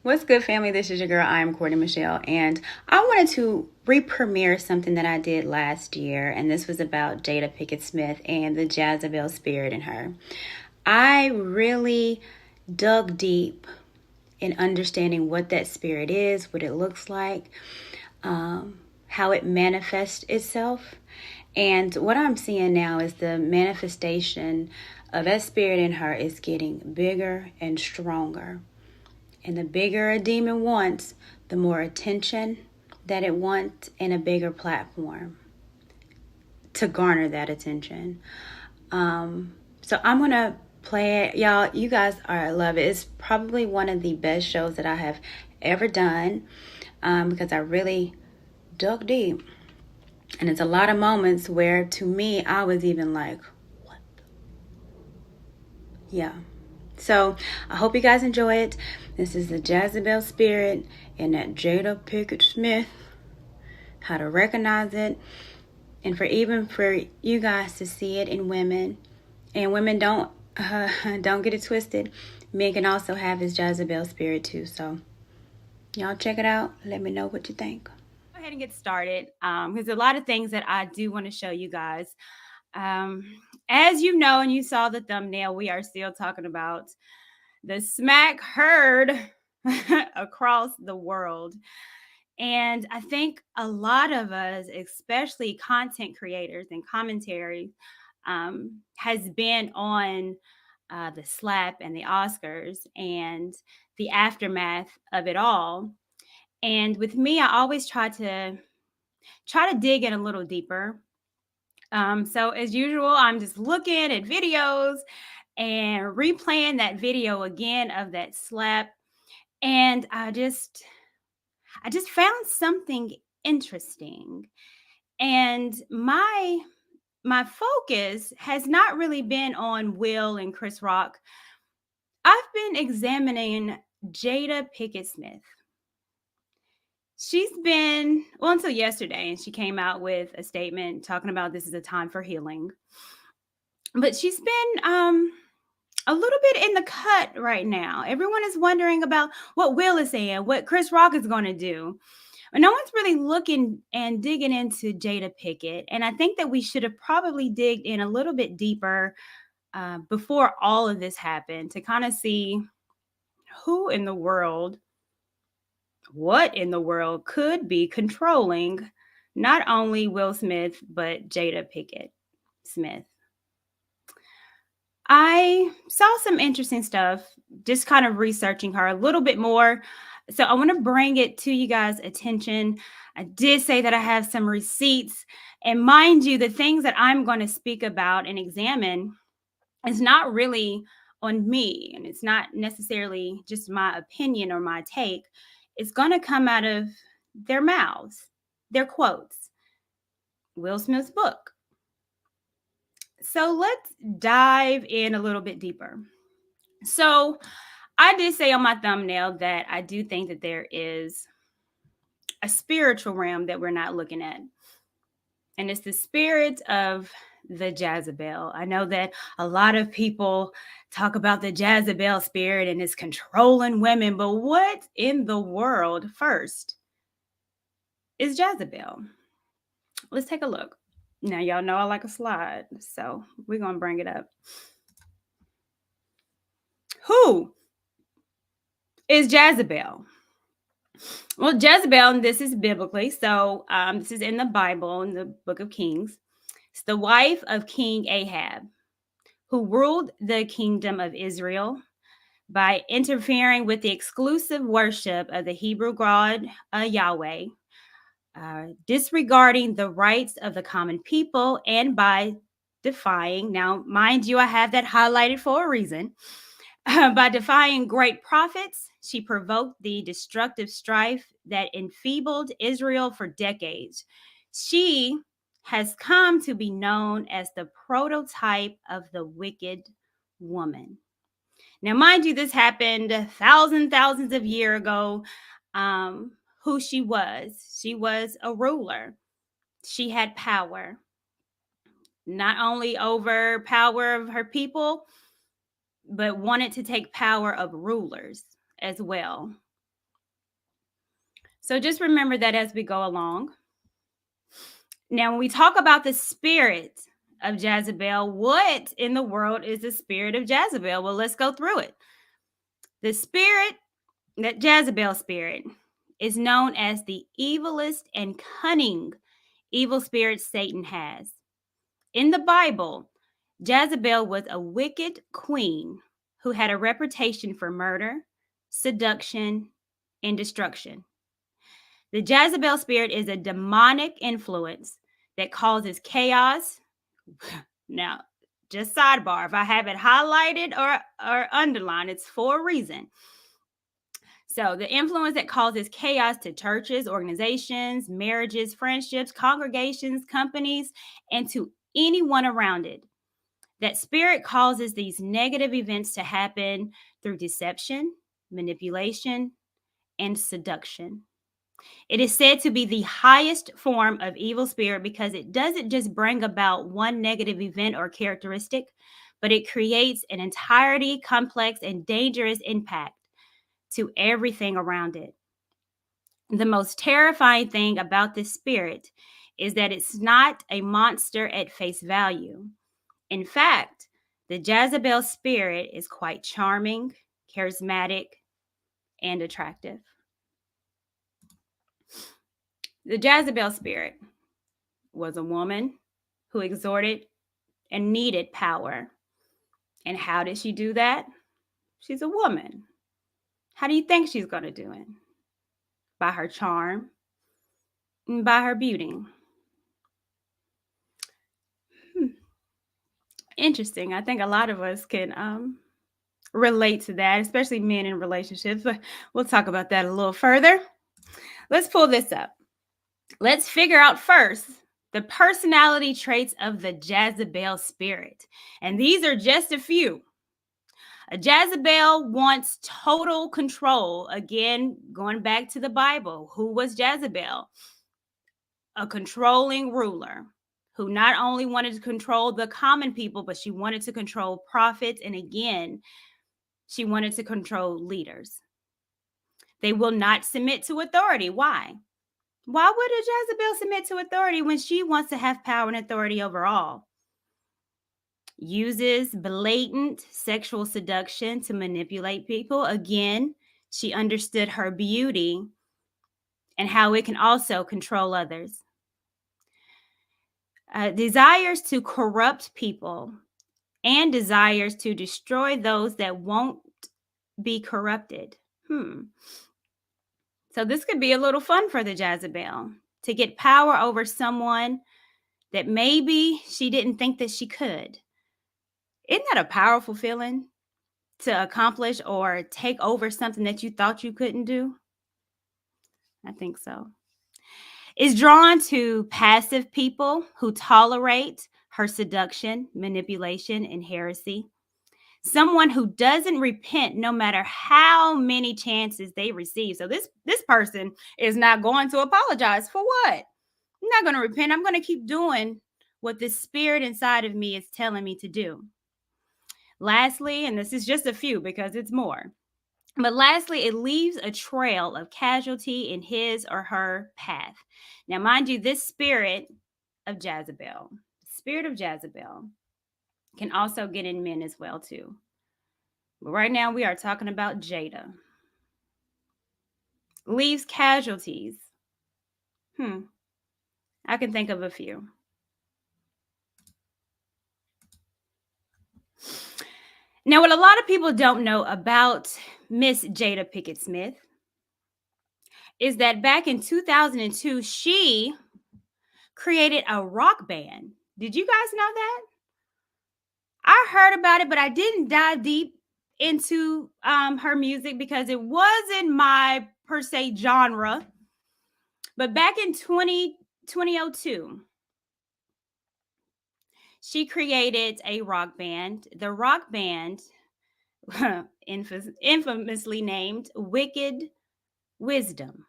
What's good, family? This is your girl. I am Courtney Michelle, and I wanted to re-premiere something that I did last year, and this was about Jada Pinkett Smith and the Jezebel spirit in her. I really dug deep in understanding what that spirit is, what it looks like, how it manifests itself. And what I'm seeing now is the manifestation of that spirit in her is getting bigger and stronger. And the bigger a demon wants, the more attention that it wants and a bigger platform to garner that attention. So I'm going to play it. Y'all, you guys are love it. It's probably one of the best shows that I have ever done because I really dug deep. And it's a lot of moments where, to me, I was even like, what? Yeah. So I hope you guys enjoy it. This is the Jezebel spirit and that Jada Pinkett Smith, how to recognize it, and for you guys to see it in women. And women don't get it twisted. Men can also have his Jezebel spirit too. So y'all check it out. Let me know what you think. Go ahead and get started because a lot of things that I do want to show you guys. As you know, and you saw the thumbnail, we are still talking about the smack heard across the world. And I think a lot of us, especially content creators and commentary, has been on the slap and the Oscars and the aftermath of it all. And with me, I always try to dig in a little deeper. So as usual, I'm just looking at videos and replaying that video again of that slap. And I just found something interesting. And my focus has not really been on Will and Chris Rock. I've been examining Jada Pinkett Smith. She's been, well, until yesterday, and she came out with a statement talking about this is a time for healing. But she's been a little bit in the cut right now. Everyone is wondering about what Will is saying, what Chris Rock is going to do. But no one's really looking and digging into Jada Pinkett. And I think that we should have probably digged in a little bit deeper before all of this happened to kind of see who in the world, what in the world could be controlling not only Will Smith, but Jada Pinkett Smith. I saw some interesting stuff, just kind of researching her a little bit more. So I want to bring it to you guys' attention. I did say that I have some receipts. And mind you, the things that I'm going to speak about and examine is not really on me. And it's not necessarily just my opinion or my take. It's going to come out of their mouths, their quotes. Will Smith's book. So let's dive in a little bit deeper. So I did say on my thumbnail that I do think that there is a spiritual realm that we're not looking at. And it's the spirit of the Jezebel. I know that a lot of people talk about the Jezebel spirit and it's controlling women, but what in the world first is Jezebel? Let's take a look. Now, y'all know I like a slide, so we're going to bring it up. Who is Jezebel? Well, Jezebel, and this is biblically, so this is in the Bible, in the book of Kings. It's the wife of King Ahab, who ruled the kingdom of Israel by interfering with the exclusive worship of the Hebrew God Yahweh, disregarding the rights of the common people, and by defying, now mind you, I have that highlighted for a reason, by defying great prophets, she provoked the destructive strife that enfeebled Israel for decades. She has come to be known as the prototype of the wicked woman. Now, mind you, this happened thousands of years ago. Who she was a ruler. She had power, not only over power of her people, but wanted to take power of rulers as well. So just remember that as we go along. Now, when we talk about the spirit of Jezebel, what in the world is the spirit of Jezebel? Well, let's go through it. The spirit, that Jezebel spirit, is known as the evilest and cunning evil spirit Satan has. In the Bible, Jezebel was a wicked queen who had a reputation for murder, seduction, and destruction. The Jezebel spirit is a demonic influence that causes chaos. Now, just sidebar, if I have it highlighted or underlined, it's for a reason. So, the influence that causes chaos to churches, organizations, marriages, friendships, congregations, companies, and to anyone around it. That spirit causes these negative events to happen through deception, manipulation, and seduction. It is said to be the highest form of evil spirit because it doesn't just bring about one negative event or characteristic, but it creates an entirety, complex, and dangerous impact to everything around it. The most terrifying thing about this spirit is that it's not a monster at face value. In fact, the Jezebel spirit is quite charming, charismatic, and attractive. The Jezebel spirit was a woman who exhorted and needed power. And how did she do that? She's a woman. How do you think she's going to do it? By her charm and by her beauty. Interesting. I think a lot of us can relate to that, especially men in relationships. But we'll talk about that a little further. Let's pull this up. Let's figure out first the personality traits of the Jezebel spirit. And these are just a few. A Jezebel wants total control. Again, going back to the Bible, who was Jezebel? A controlling ruler who not only wanted to control the common people, but she wanted to control prophets. And again, she wanted to control leaders. They will not submit to authority. Why? Why would a Jezebel submit to authority when she wants to have power and authority over all? Uses blatant sexual seduction to manipulate people. Again, she understood her beauty and how it can also control others. Desires to corrupt people and desires to destroy those that won't be corrupted. So this could be a little fun for the Jezebel, to get power over someone that maybe she didn't think that she could. Isn't that a powerful feeling, to accomplish or take over something that you thought you couldn't do? I think so. Is drawn to passive people who tolerate her seduction, manipulation, and heresy. Someone who doesn't repent no matter how many chances they receive. So this person is not going to apologize. For what? I'm not going to repent. I'm going to keep doing what the spirit inside of me is telling me to do. Lastly, and this is just a few because it's more, but lastly, it leaves a trail of casualty in his or her path. Now, mind you, this spirit of Jezebel can also get in men as well too. But right now we are talking about Jada. Leaves casualties. I can think of a few. Now, what a lot of people don't know about Miss Jada Pinkett Smith is that back in 2002, she created a rock band. Did you guys know that? I heard about it, but I didn't dive deep into her music because it wasn't my per se genre. But back in 2002, she created a rock band. The rock band, infamously named Wicked Wisdom.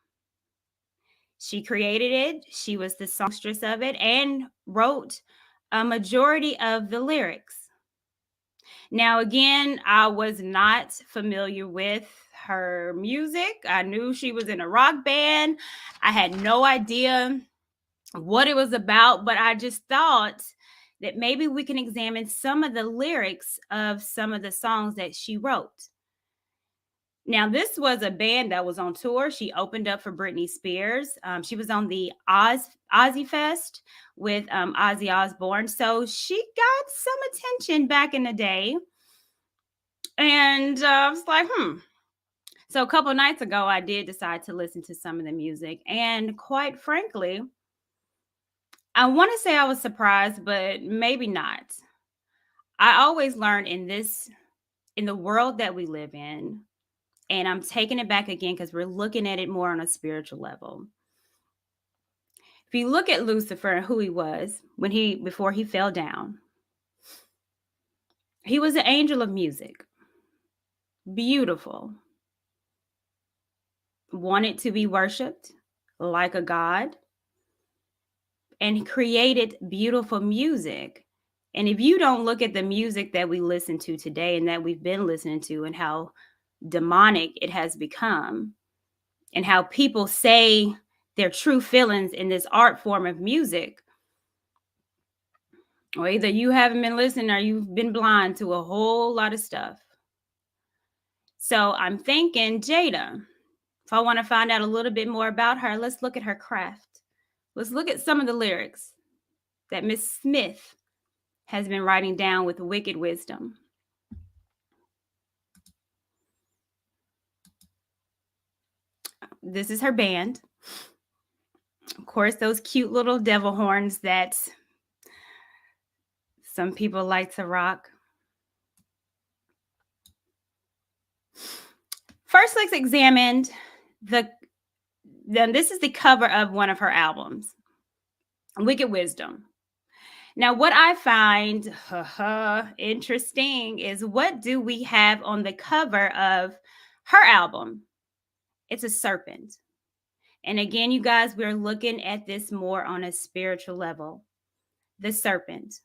She created it. She was the songstress of it and wrote a majority of the lyrics. Now, again, I was not familiar with her music. I knew she was in a rock band. I had no idea what it was about, but I just thought that maybe we can examine some of the lyrics of some of the songs that she wrote. Now, this was a band that was on tour. She opened up for Britney Spears. She was on the Ozzy Fest with Ozzy Osbourne. So she got some attention back in the day. And I was like, So a couple nights ago, I did decide to listen to some of the music. And quite frankly, I want to say I was surprised, but maybe not. I always learn in the world that we live in, and I'm taking it back again because we're looking at it more on a spiritual level. If you look at Lucifer and who he was before he fell down, he was an angel of music, beautiful, wanted to be worshipped like a god, and created beautiful music. And if you don't look at the music that we listen to today and that we've been listening to and how demonic it has become, and how people say their true feelings in this art form of music, or either you haven't been listening or you've been blind to a whole lot of stuff. So I'm thinking, Jada, if I want to find out a little bit more about her, let's look at her craft. Let's look at some of the lyrics that Miss Smith has been writing down with wicked wisdom. This is her band. Of course, those cute little devil horns that some people like to rock. First, let's examine this is the cover of one of her albums, Wicked Wisdom. Now, what I find interesting is, what do we have on the cover of her album? It's a serpent. And again, you guys, we're looking at this more on a spiritual level. The serpent.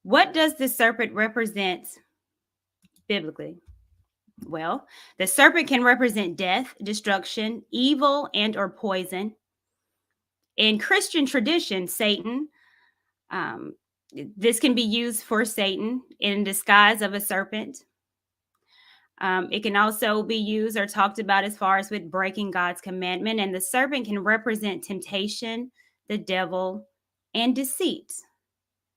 What does the serpent represent biblically? Well, the serpent can represent death, destruction, evil, and or poison. In Christian tradition, Satan, this can be used for Satan in disguise of a serpent. It can also be used or talked about as far as with breaking God's commandment. And the serpent can represent temptation, the devil, and deceit.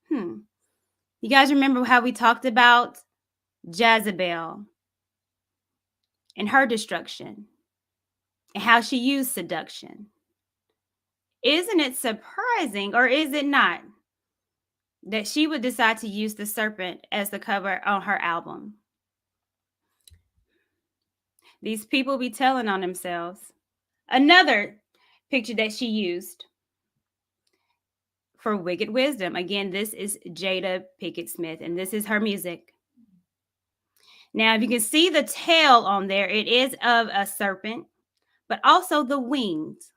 You guys remember how we talked about Jezebel and her destruction and how she used seduction? Isn't it surprising, or is it not, that she would decide to use the serpent as the cover on her album? These people be telling on themselves. Another picture that she used for Wicked Wisdom. Again, this is Jada Pinkett Smith, and this is her music. Now, if you can see the tail on there, it is of a serpent, but also the wings.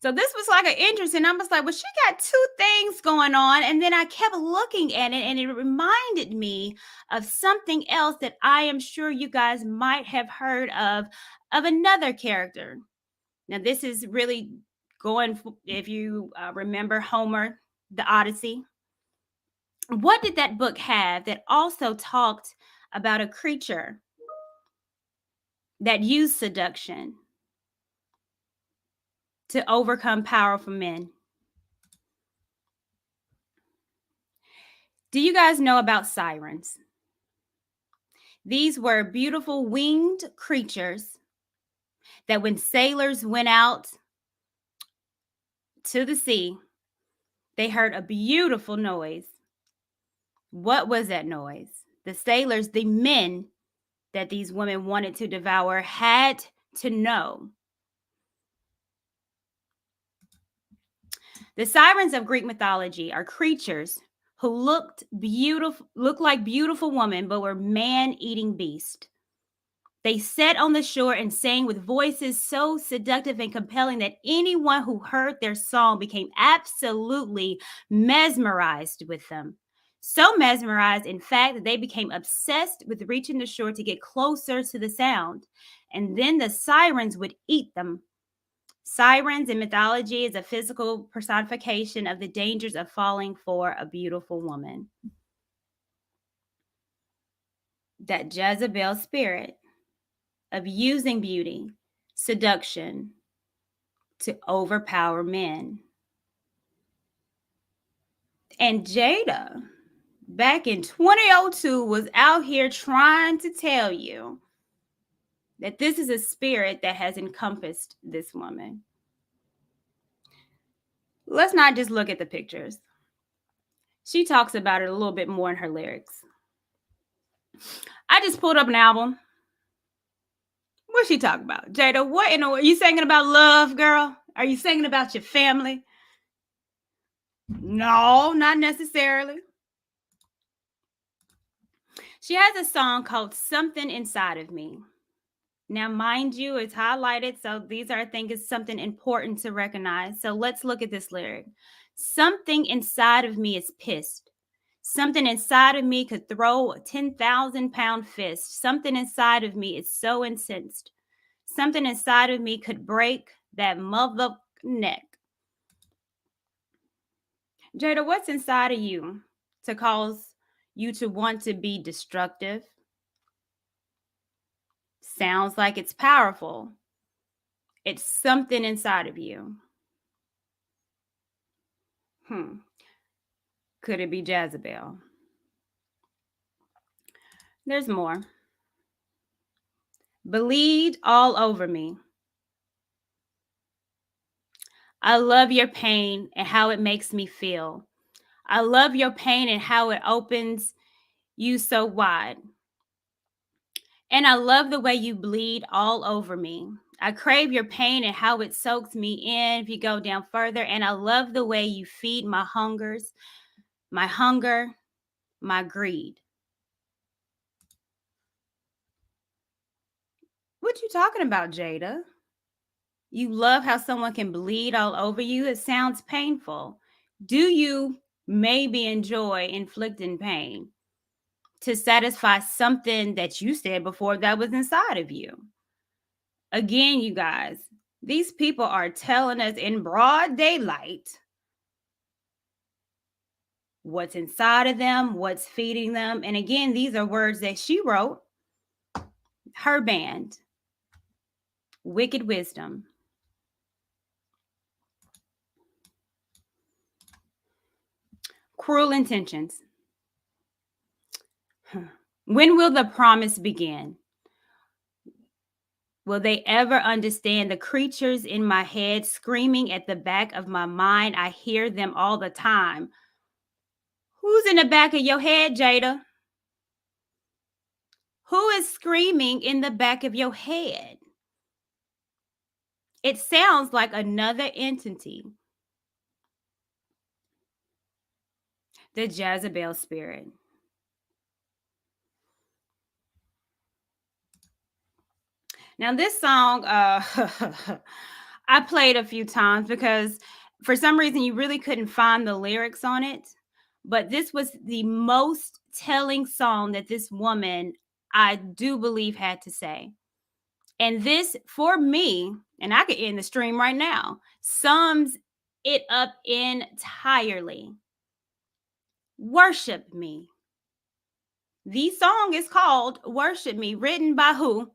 So this was like an interesting. I was like, well, she got two things going on. And then I kept looking at it, and it reminded me of something else that I am sure you guys might have heard of another character. Now, this is really going, if you remember Homer, the Odyssey. What did that book have that also talked about a creature that used seduction to overcome powerful men? Do you guys know about sirens? These were beautiful winged creatures that when sailors went out to the sea, they heard a beautiful noise. What was that noise? The sailors, the men that these women wanted to devour, had to know. The sirens of Greek mythology are creatures who looked like beautiful women, but were man-eating beasts. They sat on the shore and sang with voices so seductive and compelling that anyone who heard their song became absolutely mesmerized with them. So mesmerized, in fact, that they became obsessed with reaching the shore to get closer to the sound. And then the sirens would eat them. Sirens in mythology is a physical personification of the dangers of falling for a beautiful woman. That Jezebel spirit of using beauty, seduction to overpower men. And Jada, back in 2002, was out here trying to tell you that this is a spirit that has encompassed this woman. Let's not just look at the pictures. She talks about it a little bit more in her lyrics. I just pulled up an album. What's she talking about? Jada, what in the world? Are you singing about love, girl? Are you singing about your family? No, not necessarily. She has a song called Something Inside of Me. Now, mind you, it's highlighted, so these are, I think, is something important to recognize. So let's look at this lyric. Something inside of me is pissed. Something inside of me could throw a 10,000-pound fist. Something inside of me is so incensed. Something inside of me could break that mother neck. Jada, what's inside of you to cause you to want to be destructive? Sounds like it's powerful. It's something inside of you. Could it be Jezebel? There's more. Bleed all over me. I love your pain and how it makes me feel. I love your pain and how it opens you so wide. And I love the way you bleed all over me. I crave your pain and how it soaks me in if you go down further. And I love the way you feed my hunger, my greed. What you talking about, Jada? You love how someone can bleed all over you. It sounds painful. Do you maybe enjoy inflicting pain to satisfy something that you said before that was inside of you? Again, you guys, these people are telling us in broad daylight what's inside of them, what's feeding them. And again, these are words that she wrote, her band, Wicked Wisdom. Cruel intentions. When will the promise begin? Will they ever understand the creatures in my head screaming at the back of my mind? I hear them all the time. Who's in the back of your head, Jada? Who is screaming in the back of your head? It sounds like another entity. The Jezebel spirit. Now, this song, I played a few times because for some reason you really couldn't find the lyrics on it. But this was the most telling song that this woman, I do believe, had to say. And this, for me, and I could end the stream right now, sums it up entirely. Worship me. The song is called Worship Me, written by who?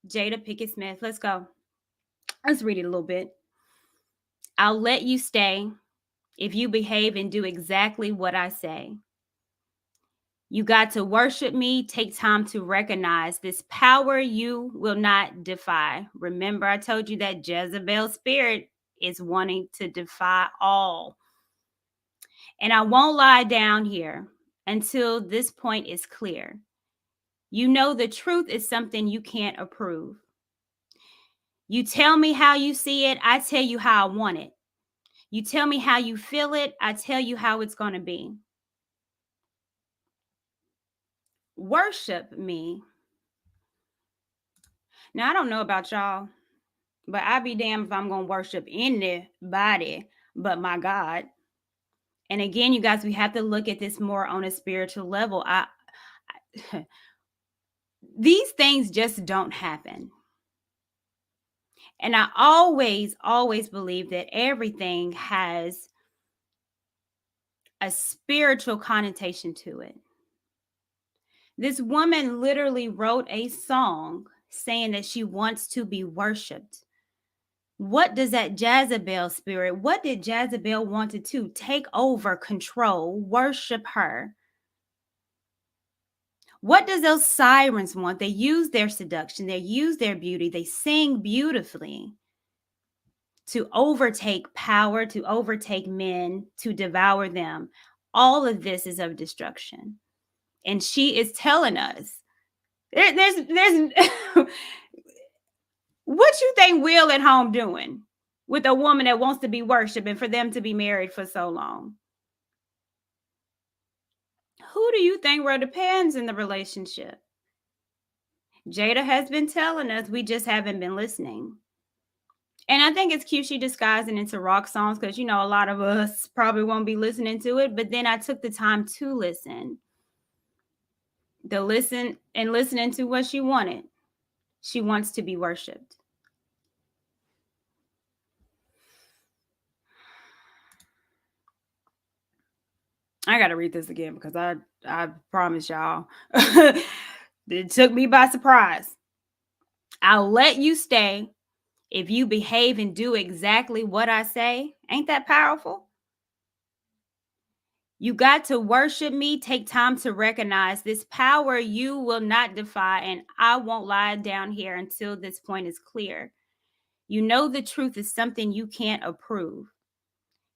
Jada Pinkett Smith. Let's go. Let's read it a little bit. I'll let you stay if you behave and do exactly what I say. You got to worship me. Take time to recognize this power you will not defy. Remember, I told you that Jezebel spirit is wanting to defy all. And I won't lie down here until this point is clear. You know the truth is something you can't approve. You tell me how you see it, I tell you how I want it. You tell me how you feel it, I tell you how it's going to be. Worship me. Now, I don't know about y'all, but I'd be damned if I'm going to worship anybody but my God. And again, you guys, we have to look at this more on a spiritual level. These things just don't happen. And I always believe that everything has a spiritual connotation to it. This woman literally wrote a song saying that she wants to be worshiped. What does that Jezebel spirit, what did Jezebel wanted to take over, control, worship her? What does those sirens want? They use their seduction, they use their beauty, they sing beautifully to overtake power, to overtake men, to devour them. All of this is of destruction. And she is telling us, there's what you think Will at home doing with a woman that wants to be worshiped and for them to be married for so long? Who do you think were the pans in the relationship? Jada has been telling us, we just haven't been listening. And I think it's cute she disguised it into rock songs because, you know, a lot of us probably won't be listening to it. But then I took the time to listen. Listening to what she wanted. She wants to be worshiped. I got to read this again because I promise y'all, it took me by surprise. I'll let you stay if you behave and do exactly what I say. Ain't that powerful? You got to worship me. Take time to recognize this power you will not defy, and I won't lie down here until this point is clear. You know the truth is something you can't approve.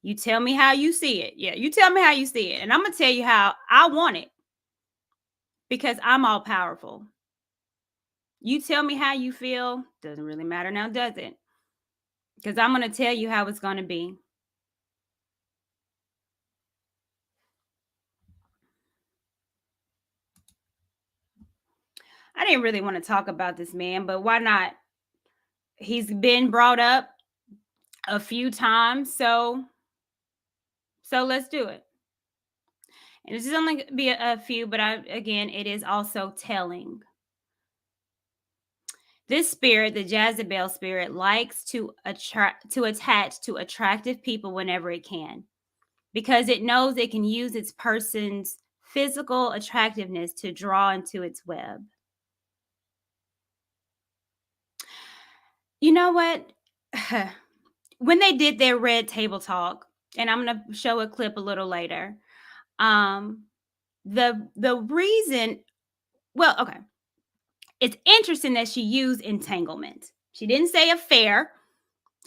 You tell me how you see it. Yeah, you tell me how you see it, and I'm going to tell you how I want it because I'm all powerful. You tell me how you feel. Doesn't really matter now, does it? Because I'm going to tell you how it's going to be. I didn't really want to talk about this man, but why not? He's been brought up a few times, so let's do it. And this is only be a few, but again, it is also telling. This spirit, the Jezebel spirit, likes to attach to attractive people whenever it can, because it knows it can use its person's physical attractiveness to draw into its web. You know what? When they did their red table talk, and I'm going to show a clip a little later, the reason, well, okay, it's interesting that she used entanglement. She didn't say affair.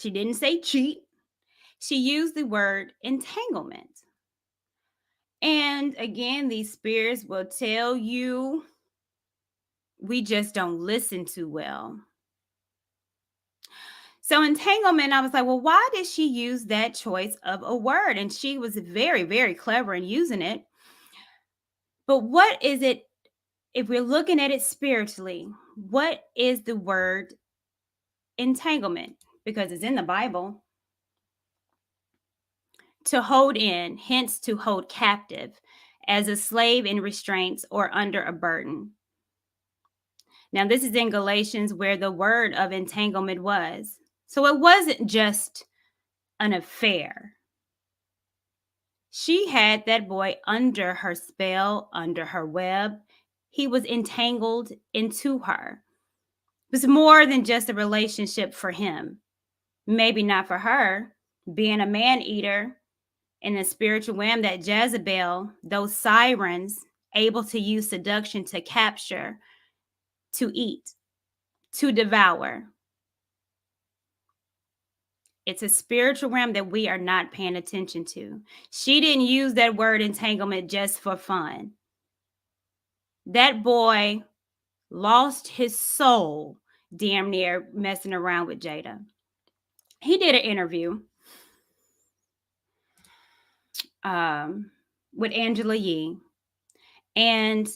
She didn't say cheat. She used the word entanglement. And again, these spirits will tell you we just don't listen too well. So entanglement, I was like, well, why did she use that choice of a word? And she was very, very clever in using it. But what is it, if we're looking at it spiritually, what is the word entanglement? Because it's in the Bible. To hold in, hence to hold captive, as a slave in restraints or under a burden. Now, this is in Galatians where the word of entanglement was. So it wasn't just an affair. She had that boy under her spell, under her web. He was entangled into her. It was more than just a relationship for him. Maybe not for her, being a man eater in the spiritual realm, that Jezebel, those sirens, able to use seduction to capture, to eat, to devour. It's a spiritual realm that we are not paying attention to. She didn't use that word entanglement just for fun. That boy lost his soul damn near messing around with Jada. He did an interview with Angela Yee, and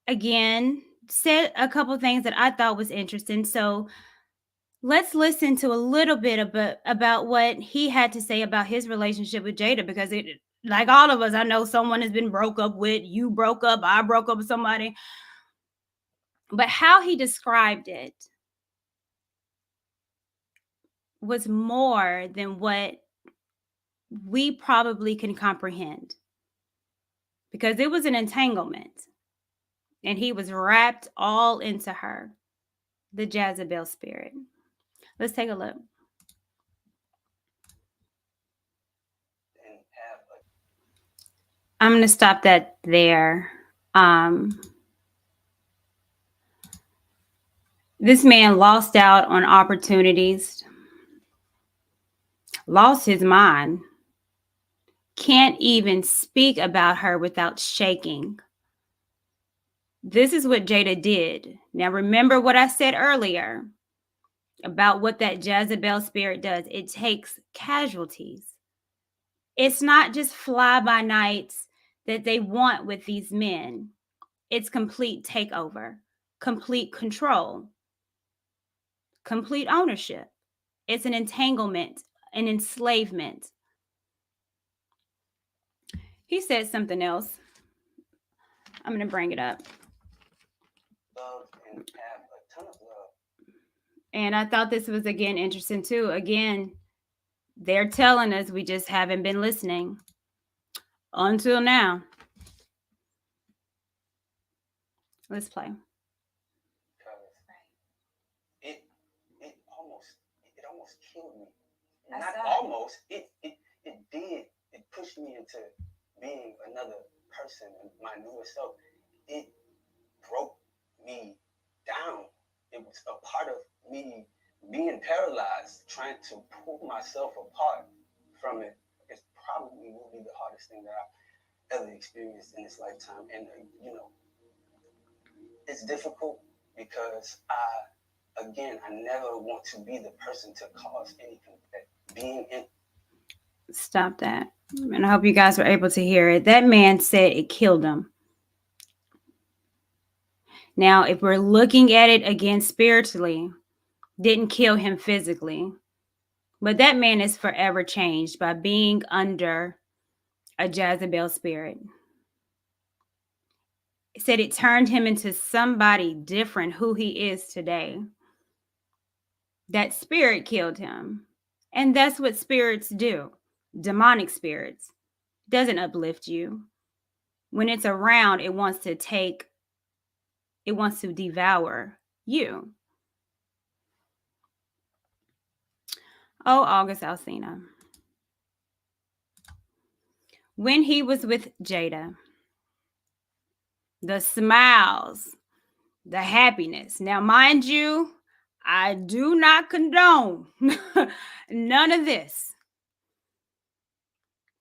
again said a couple things that I thought was interesting. So let's listen to a little bit about what he had to say about his relationship with Jada, because it, like all of us, I know someone has been broke up with, you broke up, I broke up with somebody, but how he described it was more than what we probably can comprehend, because it was an entanglement and he was wrapped all into her, the Jezebel spirit. Let's take a look. I'm going to stop that there. This man lost out on opportunities, lost his mind, can't even speak about her without shaking. This is what Jada did. Now, remember what I said earlier about what that Jezebel spirit does. It takes casualties. It's not just fly by nights that they want with these men. It's complete takeover, complete control, complete ownership. It's an entanglement, an enslavement. He said something else. I'm going to bring it up. Love and have a ton of love. And I thought this was, again, interesting too. Again, they're telling us, we just haven't been listening until now. Let's play. It almost killed me. Not almost. It did. It pushed me into being another person, my newer self. It broke me down. It was a part of me being paralyzed, trying to pull myself apart from it. It probably will be the hardest thing that I've ever experienced in this lifetime. And, it's difficult because I never want to be the person to cause anything. Being in. Stop that. And I hope you guys were able to hear it. That man said it killed him. Now, if we're looking at it again spiritually, didn't kill him physically, but that man is forever changed by being under a Jezebel spirit. It said it turned him into somebody different who he is today. That spirit killed him. And that's what spirits do. Demonic spirits. Doesn't uplift you. When it's around, it wants to devour you. Oh, August Alsina. When he was with Jada, the smiles, the happiness. Now, mind you, I do not condone none of this.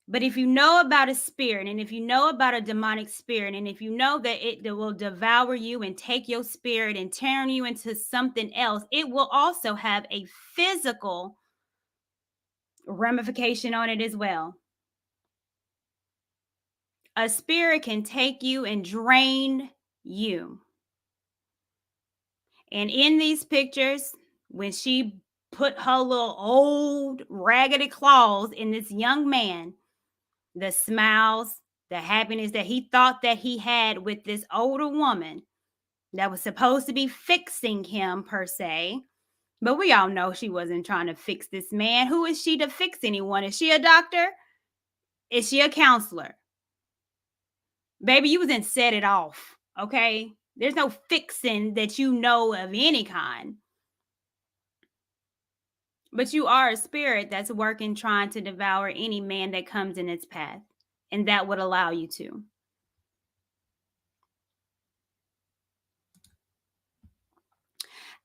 But if you know about a spirit, and if you know about a demonic spirit, and if you know that it will devour you and take your spirit and turn you into something else, it will also have a physical ramification on it as well. A spirit can take you and drain you. And in these pictures, when she put her little old raggedy claws in this young man, the smiles, the happiness that he thought that he had with this older woman that was supposed to be fixing him per se. But we all know she wasn't trying to fix this man. Who is she to fix anyone? Is she a doctor? Is she a counselor? Baby, you was in set it off, okay? There's no fixing that you know of any kind. But you are a spirit that's working, trying to devour any man that comes in its path. And that would allow you to.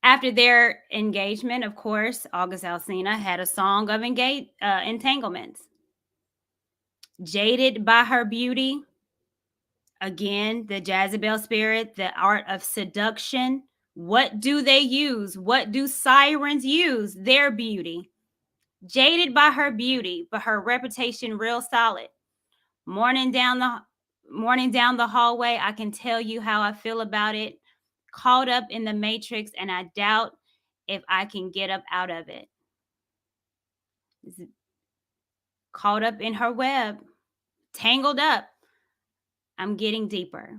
After their engagement, of course, August Alsina had a song of entanglements. Jaded by her beauty. Again, the Jezebel spirit, the art of seduction. What do they use? What do sirens use? Their beauty. Jaded by her beauty, but her reputation real solid. Morning down the hallway, I can tell you how I feel about it. Caught up in the matrix, and I doubt if I can get up out of it. Caught up in her web, tangled up. I'm getting deeper.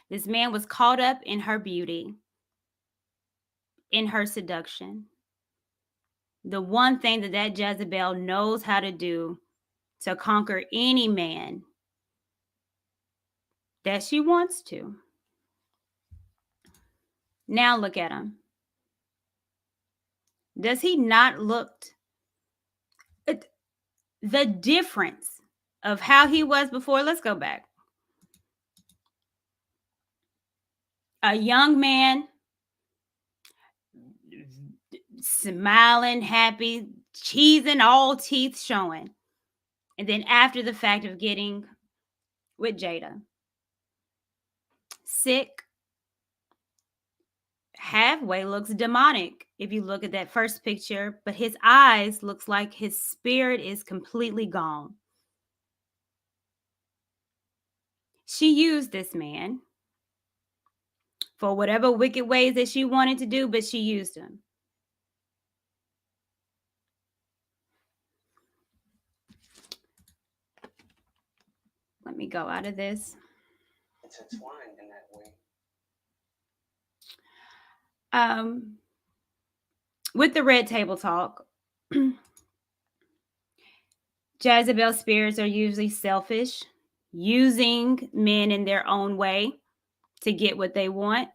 This man was caught up in her beauty, in her seduction. The one thing that Jezebel knows how to do to conquer any man that she wants to. Now look at him. Does he not look at the difference of how he was before? Let's go back. A young man, smiling, happy, cheesing, all teeth showing. And then after the fact of getting with Jada, sick, halfway looks demonic if you look at that first picture, but his eyes looks like his spirit is completely gone. She used this man for whatever wicked ways that she wanted to do, but she used him. Let me go out of this. It's entwined in that way. With the Red Table Talk, Jezebel spirits are usually selfish, using men in their own way to get what they want.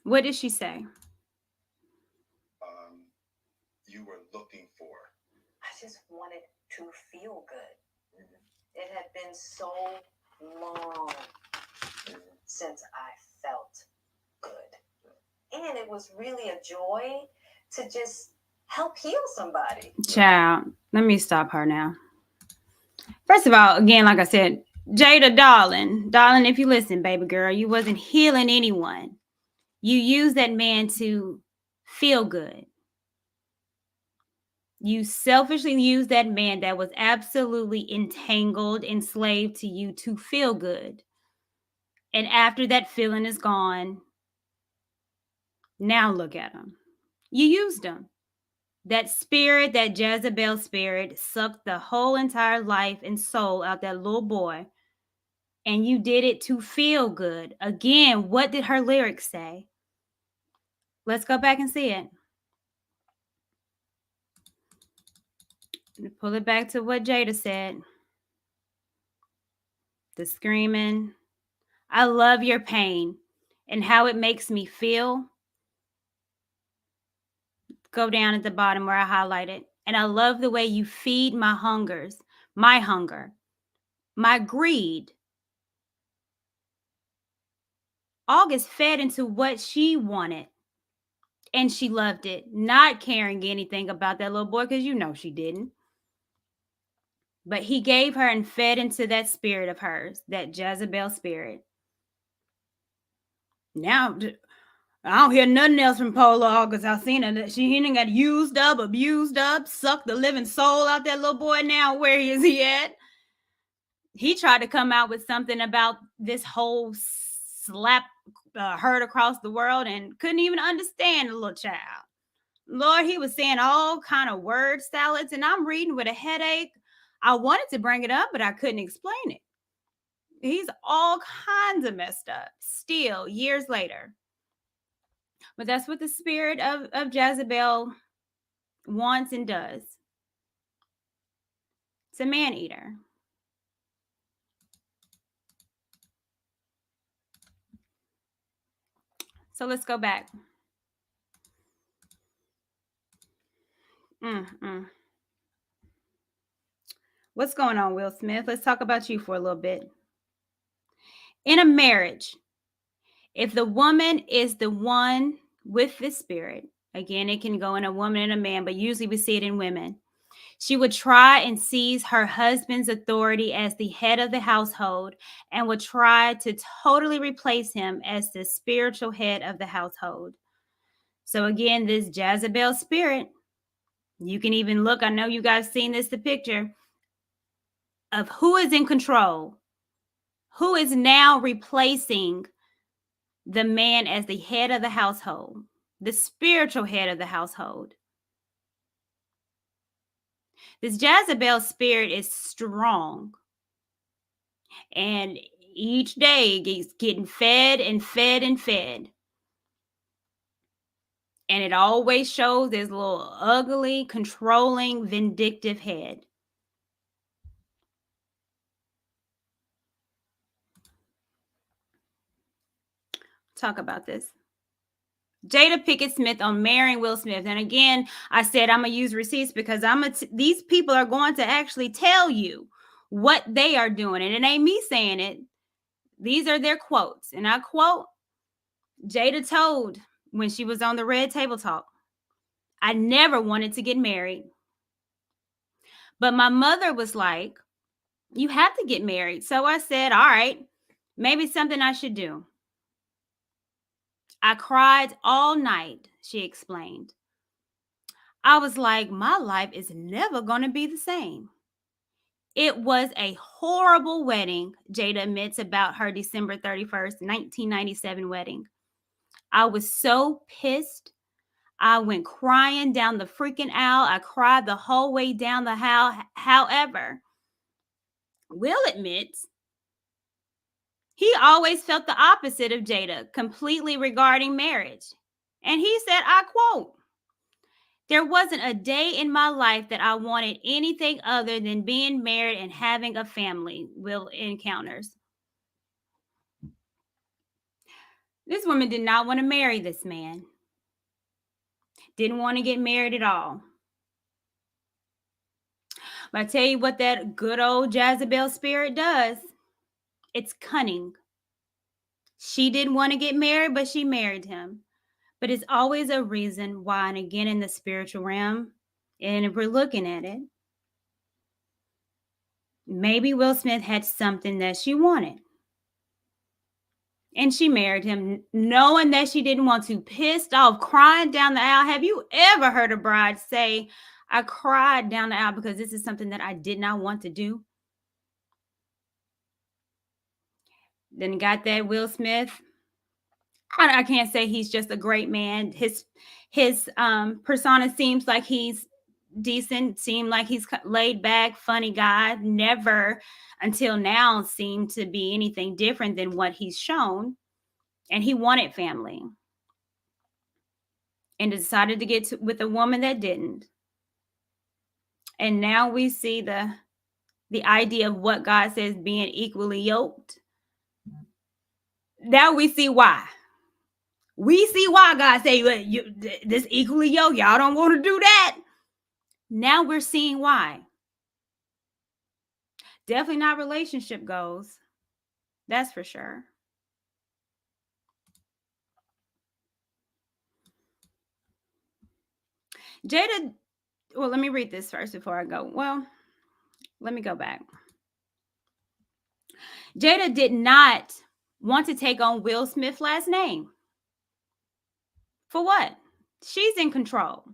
What did she say? You were looking for. I just wanted to feel good. Mm-hmm. It had been so long since I felt good. And it was really a joy to just help heal somebody. Child, let me stop her now. First of all, again, like I said, Jada, darling, if you listen, baby girl, you wasn't healing anyone. You used that man to feel good. You selfishly used that man that was absolutely entangled, enslaved to you to feel good. And after that feeling is gone, now look at him. You used him. That spirit, that Jezebel spirit, sucked the whole entire life and soul out that little boy. And you did it to feel good. Again, what did her lyrics say? Let's go back and see it. Pull it back to what Jada said. The screaming. I love your pain and how it makes me feel. Go down at the bottom where I highlighted. And I love the way you feed my hungers, my hunger, my greed. August fed into what she wanted. And she loved it, not caring anything about that little boy, because you know she didn't. But he gave her and fed into that spirit of hers, that Jezebel spirit. Now, I don't hear nothing else from Polar August Alsina that she done got used up, abused up, sucked the living soul out that little boy. Now, where is he at? He tried to come out with something about this whole slap heard across the world and couldn't even understand the little child. Lord, he was saying all kind of word salads, and I'm reading with a headache. I wanted to bring it up, but I couldn't explain it. He's all kinds of messed up still, years later. But that's what the spirit of Jezebel wants and does. It's a man-eater. So let's go back. What's going on, Will Smith? Let's talk about you for a little bit. In a marriage, if the woman is the one with the spirit, again, it can go in a woman and a man, but usually we see it in women. She would try and seize her husband's authority as the head of the household and would try to totally replace him as the spiritual head of the household. So again, this Jezebel spirit, you can even look, I know you guys seen this, the picture of who is in control, who is now replacing the man as the head of the household, the spiritual head of the household. This Jezebel spirit is strong. And each day it's getting fed and fed and fed. And it always shows this little ugly, controlling, vindictive head. Talk about this. Jada Pinkett Smith on marrying Will Smith. And again, I said I'm going to use receipts because these people are going to actually tell you what they are doing. And it ain't me saying it. These are their quotes. And I quote, Jada told when she was on the Red Table Talk, I never wanted to get married. But my mother was like, you have to get married. So I said, all right, maybe something I should do. I cried all night, she explained. I was like, my life is never going to be the same. It was a horrible wedding, Jada admits about her December 31st, 1997 wedding. I was so pissed. I went crying down the freaking aisle. I cried the whole way down the aisle. However, Will admits he always felt the opposite of Jada completely regarding marriage. And he said, I quote, there wasn't a day in my life that I wanted anything other than being married and having a family, Will encounters. This woman did not want to marry this man. Didn't want to get married at all. But I tell you what that good old Jezebel spirit does. It's cunning. She didn't want to get married, but she married him. But it's always a reason why, and again in the spiritual realm, and if we're looking at it, maybe Will Smith had something that she wanted. And she married him knowing that she didn't want to, pissed off, crying down the aisle. Have you ever heard a bride say, I cried down the aisle because this is something that I did not want to do? Then got that Will Smith. I can't say he's just a great man. His persona seems like he's decent, seemed like he's laid back, funny guy. Never until now seemed to be anything different than what he's shown. And he wanted family and decided to get with a woman that didn't. And now we see the idea of what God says being equally yoked. Now we see why. We see why God say this equally yoked. Y'all don't want to do that. Now we're seeing why. Definitely not relationship goals. That's for sure. Jada, well, let me read this first before I go. Well, let me go back. Jada did not want to take on Will Smith's last name. For what? She's in control.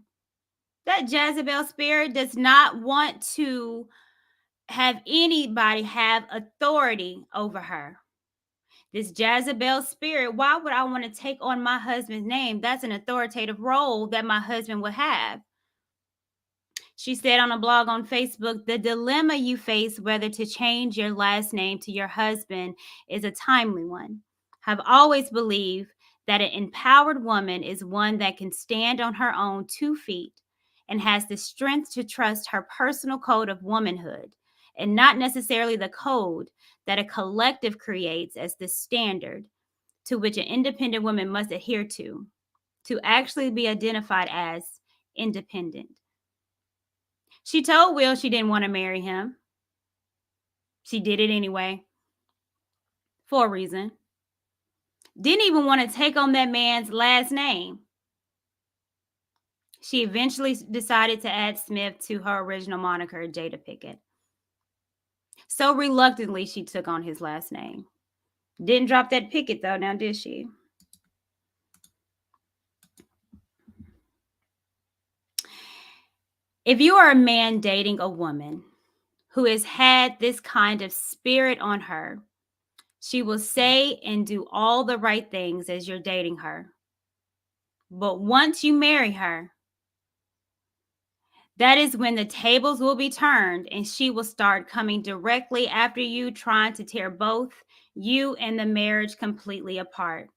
That Jezebel spirit does not want to have anybody have authority over her. This Jezebel spirit, why would I want to take on my husband's name? That's an authoritative role that my husband would have. She said on a blog on Facebook, the dilemma you face whether to change your last name to your husband is a timely one. I've always believed that an empowered woman is one that can stand on her own 2 feet and has the strength to trust her personal code of womanhood, and not necessarily the code that a collective creates as the standard to which an independent woman must adhere to actually be identified as independent. She told Will she didn't want to marry him. She did it anyway. For a reason. Didn't even want to take on that man's last name. She eventually decided to add Smith to her original moniker, Jada Pinkett. So reluctantly, she took on his last name. Didn't drop that Pinkett, though, now did she? If you are a man dating a woman who has had this kind of spirit on her, She will say and do all the right things as you're dating her. But once you marry her, that is when the tables will be turned and she will start coming directly after you, trying to tear both you and the marriage completely apart.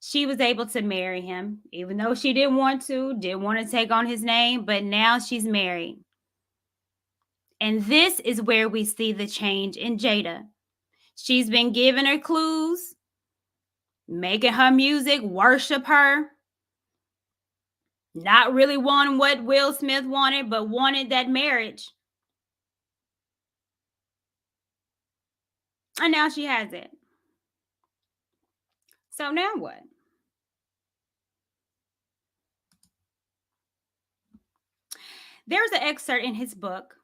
She was able to marry him, even though she didn't want to take on his name, but now she's married. And this is where we see the change in Jada. She's been giving her clues, making her music worship her, not really wanting what Will Smith wanted, but wanted that marriage. And now she has it. So now what? There's an excerpt in his book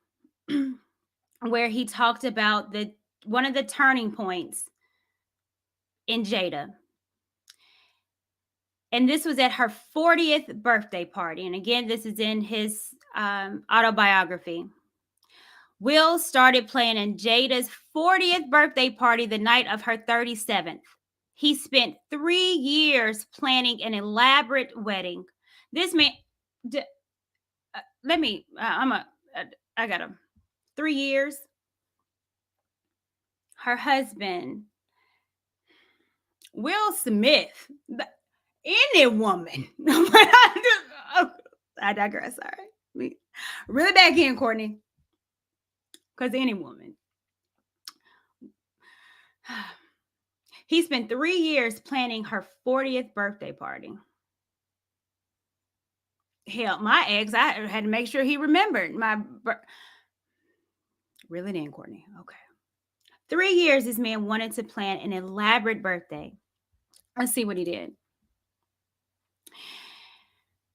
where he talked about one of the turning points in Jada. And this was at her 40th birthday party. And again, this is in his autobiography. Will started playing in Jada's 40th birthday party the night of her 37th. He spent 3 years planning an elaborate wedding. This man, I got him. 3 years. Her husband, Will Smith, any woman. I digress. Sorry. Really back in, Courtney. Because any woman. He spent 3 years planning her 40th birthday party. Hell, my ex, I had to make sure he remembered my. Really then, Courtney. Okay. 3 years this man wanted to plan an elaborate birthday. Let's see what he did.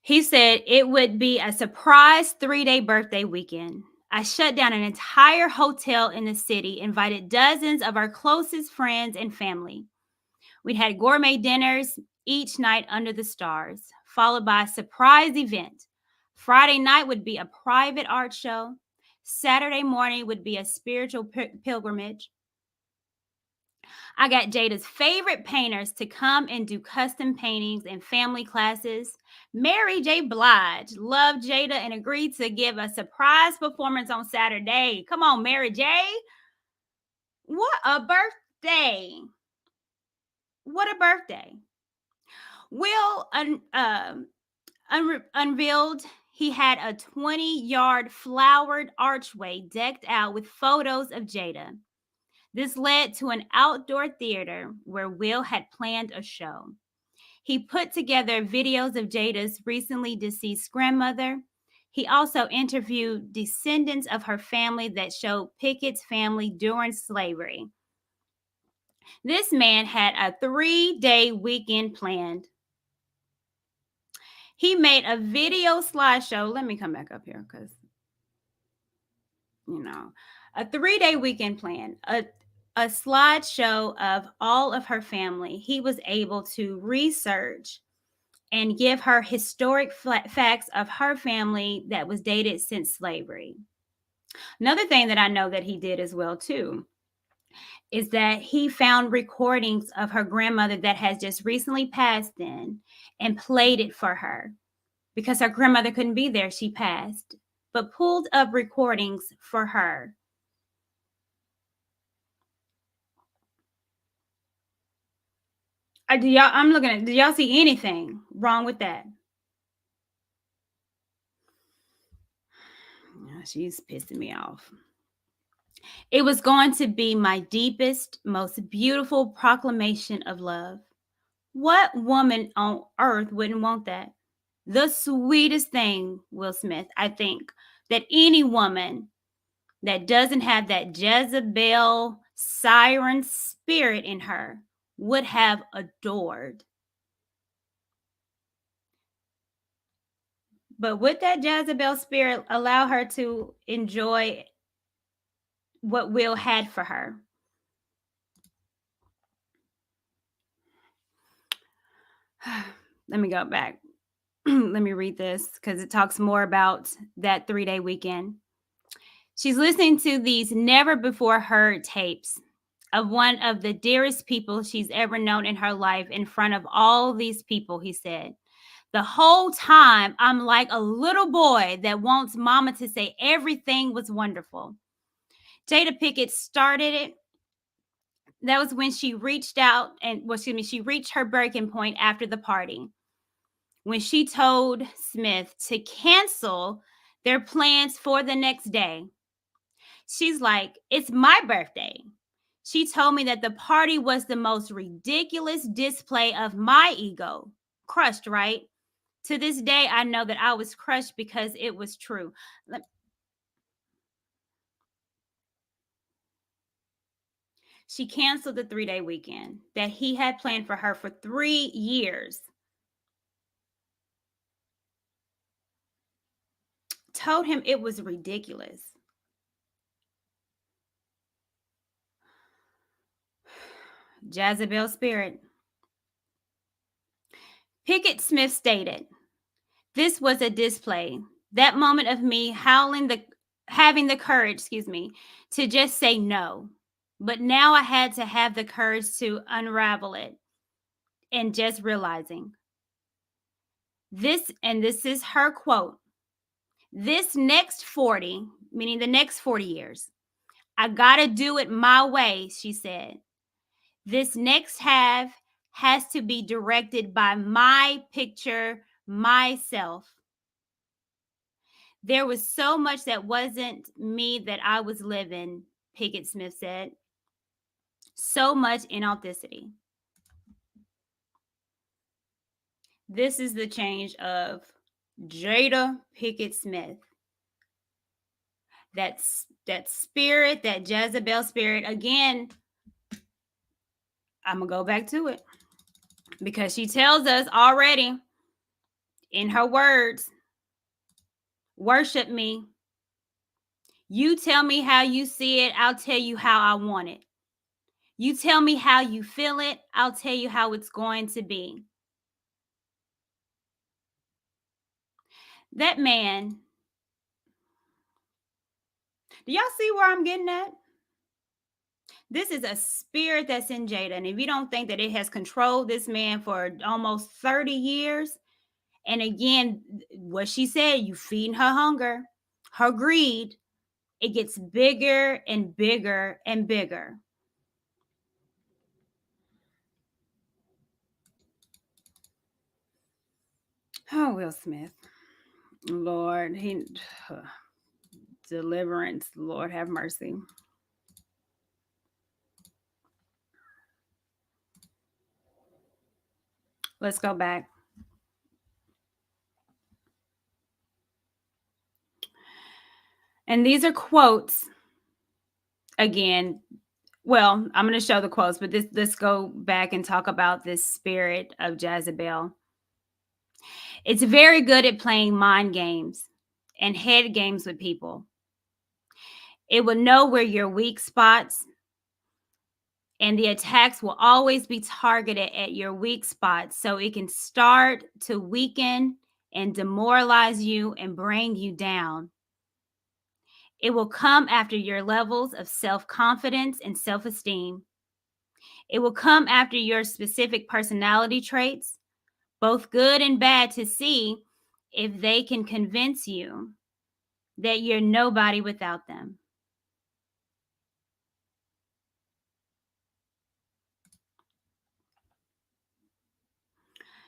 He said it would be a surprise 3-day birthday weekend. I shut down an entire hotel in the city, invited dozens of our closest friends and family. We'd had gourmet dinners each night under the stars, followed by a surprise event. Friday night would be a private art show. Saturday morning would be a spiritual pilgrimage. I got Jada's favorite painters to come and do custom paintings and family classes. Mary J. Blige loved Jada and agreed to give a surprise performance on Saturday. Come on, Mary J. What a birthday. What a birthday. Will unveiled he had a 20-yard flowered archway decked out with photos of Jada. This led to an outdoor theater where Will had planned a show. He put together videos of Jada's recently deceased grandmother. He also interviewed descendants of her family that showed Pickett's family during slavery. This man had a 3-day weekend planned. He made a video slideshow. Let me come back up here because, a 3-day weekend plan, a slideshow of all of her family. He was able to research and give her historic facts of her family that was dated since slavery. Another thing that I know that he did as well, too, is that he found recordings of her grandmother that has just recently passed in and played it for her because her grandmother couldn't be there. She passed, but pulled up recordings for her. Do y'all see anything wrong with that? She's pissing me off. It was going to be my deepest, most beautiful proclamation of love. What woman on earth wouldn't want that? The sweetest thing, Will Smith, I think, that any woman that doesn't have that Jezebel siren spirit in her would have adored. But would that Jezebel spirit allow her to enjoy what Will had for her? Let me go back. Let me read this because it talks more about that 3-day weekend. She's listening to these never before heard tapes of one of the dearest people she's ever known in her life in front of all these people, he said. The whole time, I'm like a little boy that wants mama to say everything was wonderful. Jada Pinkett started it. That was when she reached out and, she reached her breaking point after the party, when she told Smith to cancel their plans for the next day. She's like, it's my birthday. She told me that the party was the most ridiculous display of my ego. Crushed, right? To this day, I know that I was crushed because it was true. She canceled the 3-day weekend that he had planned for her for 3 years. Told him it was ridiculous. Jezebel spirit. Pinkett Smith stated, this was a display. That moment of me having the courage, to just say no. But now I had to have the courage to unravel it and just realizing this, and this is her quote, this next 40, meaning the next 40 years, I gotta do it my way, she said. This next half has to be directed by my picture, myself. There was so much that wasn't me that I was living, Pinkett Smith said. So much inauthenticity. This is the change of Jada Pinkett Smith. That spirit, that Jezebel spirit. Again, I'm going to go back to it because she tells us already in her words, worship me. You tell me how you see it. I'll tell you how I want it. You tell me how you feel it. I'll tell you how it's going to be. That man, do y'all see where I'm getting at? This is a spirit that's in Jada. And if you don't think that it has controlled this man for almost 30 years, and again, what she said, you feeding her hunger, her greed, it gets bigger and bigger and bigger. Oh, Will Smith. Lord, deliverance. Lord have mercy. Let's go back. And these are quotes. Again, well, I'm going to show the quotes, but let's go back and talk about this spirit of Jezebel. It's very good at playing mind games and head games with people. It will know where your weak spots, and the attacks will always be targeted at your weak spots so it can start to weaken and demoralize you and bring you down. It will come after your levels of self-confidence and self-esteem. It will come after your specific personality traits, both good and bad, to see if they can convince you that you're nobody without them.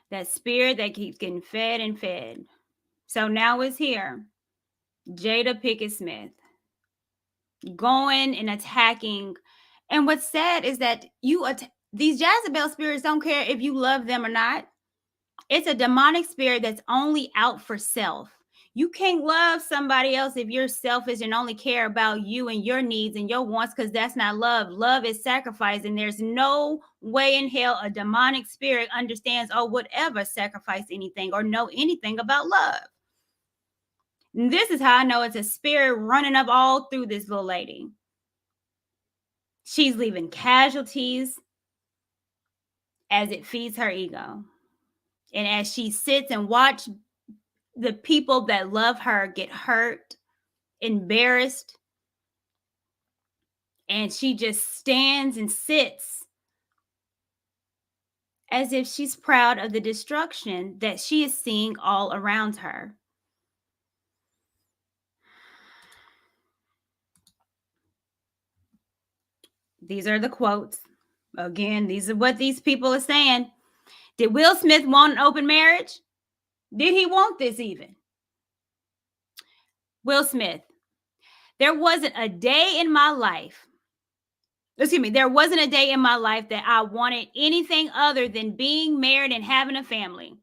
That spirit that keeps getting fed and fed. So now it's here. Jada Pinkett Smith going and attacking. And what's sad is that these Jezebel spirits don't care if you love them or not. It's a demonic spirit that's only out for self. You can't love somebody else if you're selfish and only care about you and your needs and your wants, because that's not love. Love is sacrifice. And there's no way in hell a demonic spirit understands or would ever sacrifice anything or know anything about love. And this is how I know it's a spirit running up all through this little lady. She's leaving casualties as it feeds her ego. And as she sits and watches the people that love her get hurt, embarrassed, And she just stands and sits as if she's proud of the destruction that she is seeing all around her. These are the quotes. Again, these are what these people are saying. Did Will Smith want an open marriage? Did he want this even? Will Smith, there wasn't a day in my life. There wasn't a day in my life that I wanted anything other than being married and having a family.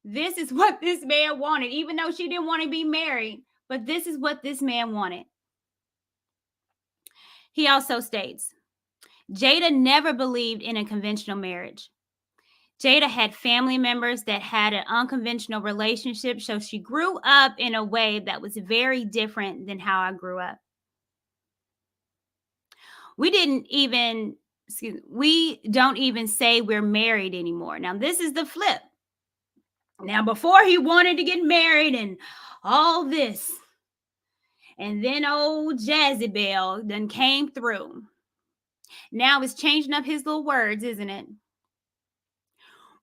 This is what this man wanted, even though she didn't want to be married. But this is what this man wanted. He also states, Jada never believed in a conventional marriage. Jada had family members that had an unconventional relationship, so she grew up in a way that was very different than how I grew up. We don't even say we're married anymore. Now, this is the flip. Now, before he wanted to get married and all this, and then old Jezebel then came through. Now it's changing up his little words, isn't it?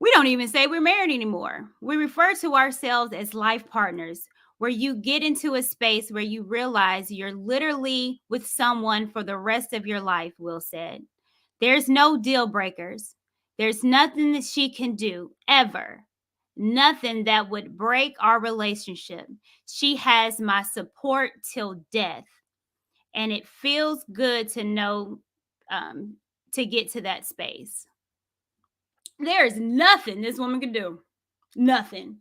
We don't even say we're married anymore. We refer to ourselves as life partners, where you get into a space where you realize you're literally with someone for the rest of your life, Will said. There's no deal breakers. There's nothing that she can do, ever. Nothing that would break our relationship. She has my support till death. And it feels good to know, to get to that space. There's nothing this woman can do. Nothing.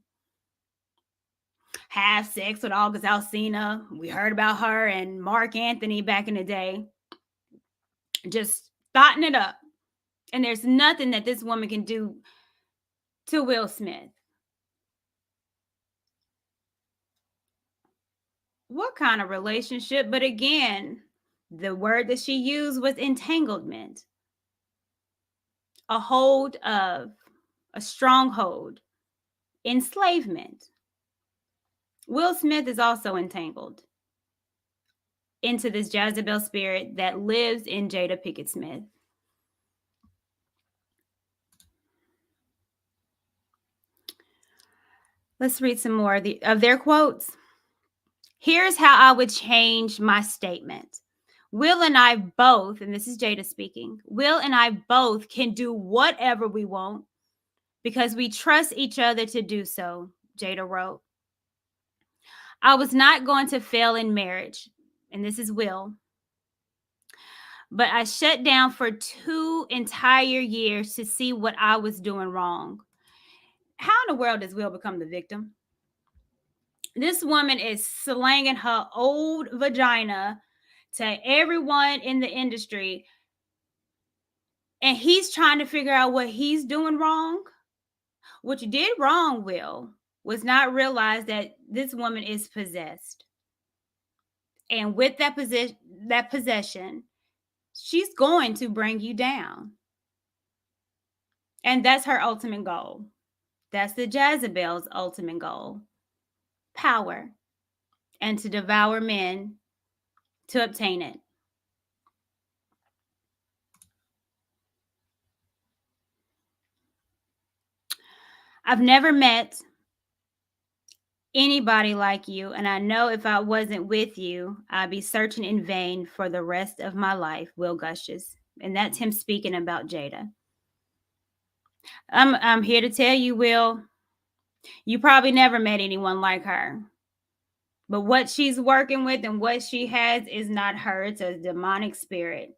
Have sex with August Alsina. We heard about her and Mark Anthony back in the day. Just thotting it up. And there's nothing that this woman can do to Will Smith. What kind of relationship? But again, the word that she used was entanglement. A stronghold, enslavement. Will Smith is also entangled into this Jezebel spirit that lives in Jada Pinkett Smith. Let's read some more of their quotes. Here's how I would change my statement. Will and I both, and this is Jada speaking, Will and I both can do whatever we want because we trust each other to do so, Jada wrote. I was not going to fail in marriage, and this is Will, but I shut down for 2 entire years to see what I was doing wrong. How in the world does Will become the victim? This woman is slanging her old vagina to everyone in the industry, and he's trying to figure out what he's doing wrong. What you did wrong, Will, was not realize that this woman is possessed. And with that possession, she's going to bring you down. And that's her ultimate goal. That's the Jezebel's ultimate goal. Power. And to devour men to obtain it. I've never met anybody like you, and I know if I wasn't with you, I'd be searching in vain for the rest of my life, Will gushes. And that's him speaking about Jada. I'm here to tell you, Will, you probably never met anyone like her. But what she's working with and what she has is not her. It's a demonic spirit.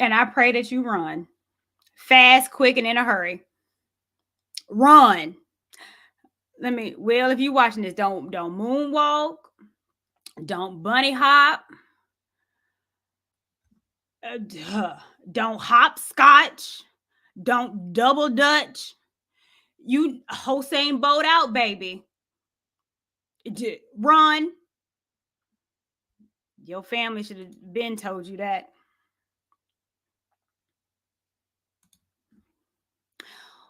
And I pray that you run. Fast, quick, and in a hurry. Run. Will, if you're watching this, don't moonwalk. Don't bunny hop. Don't hopscotch. Don't double dutch. You Hossein Bolt out, baby. Run. Your family should have been told you that.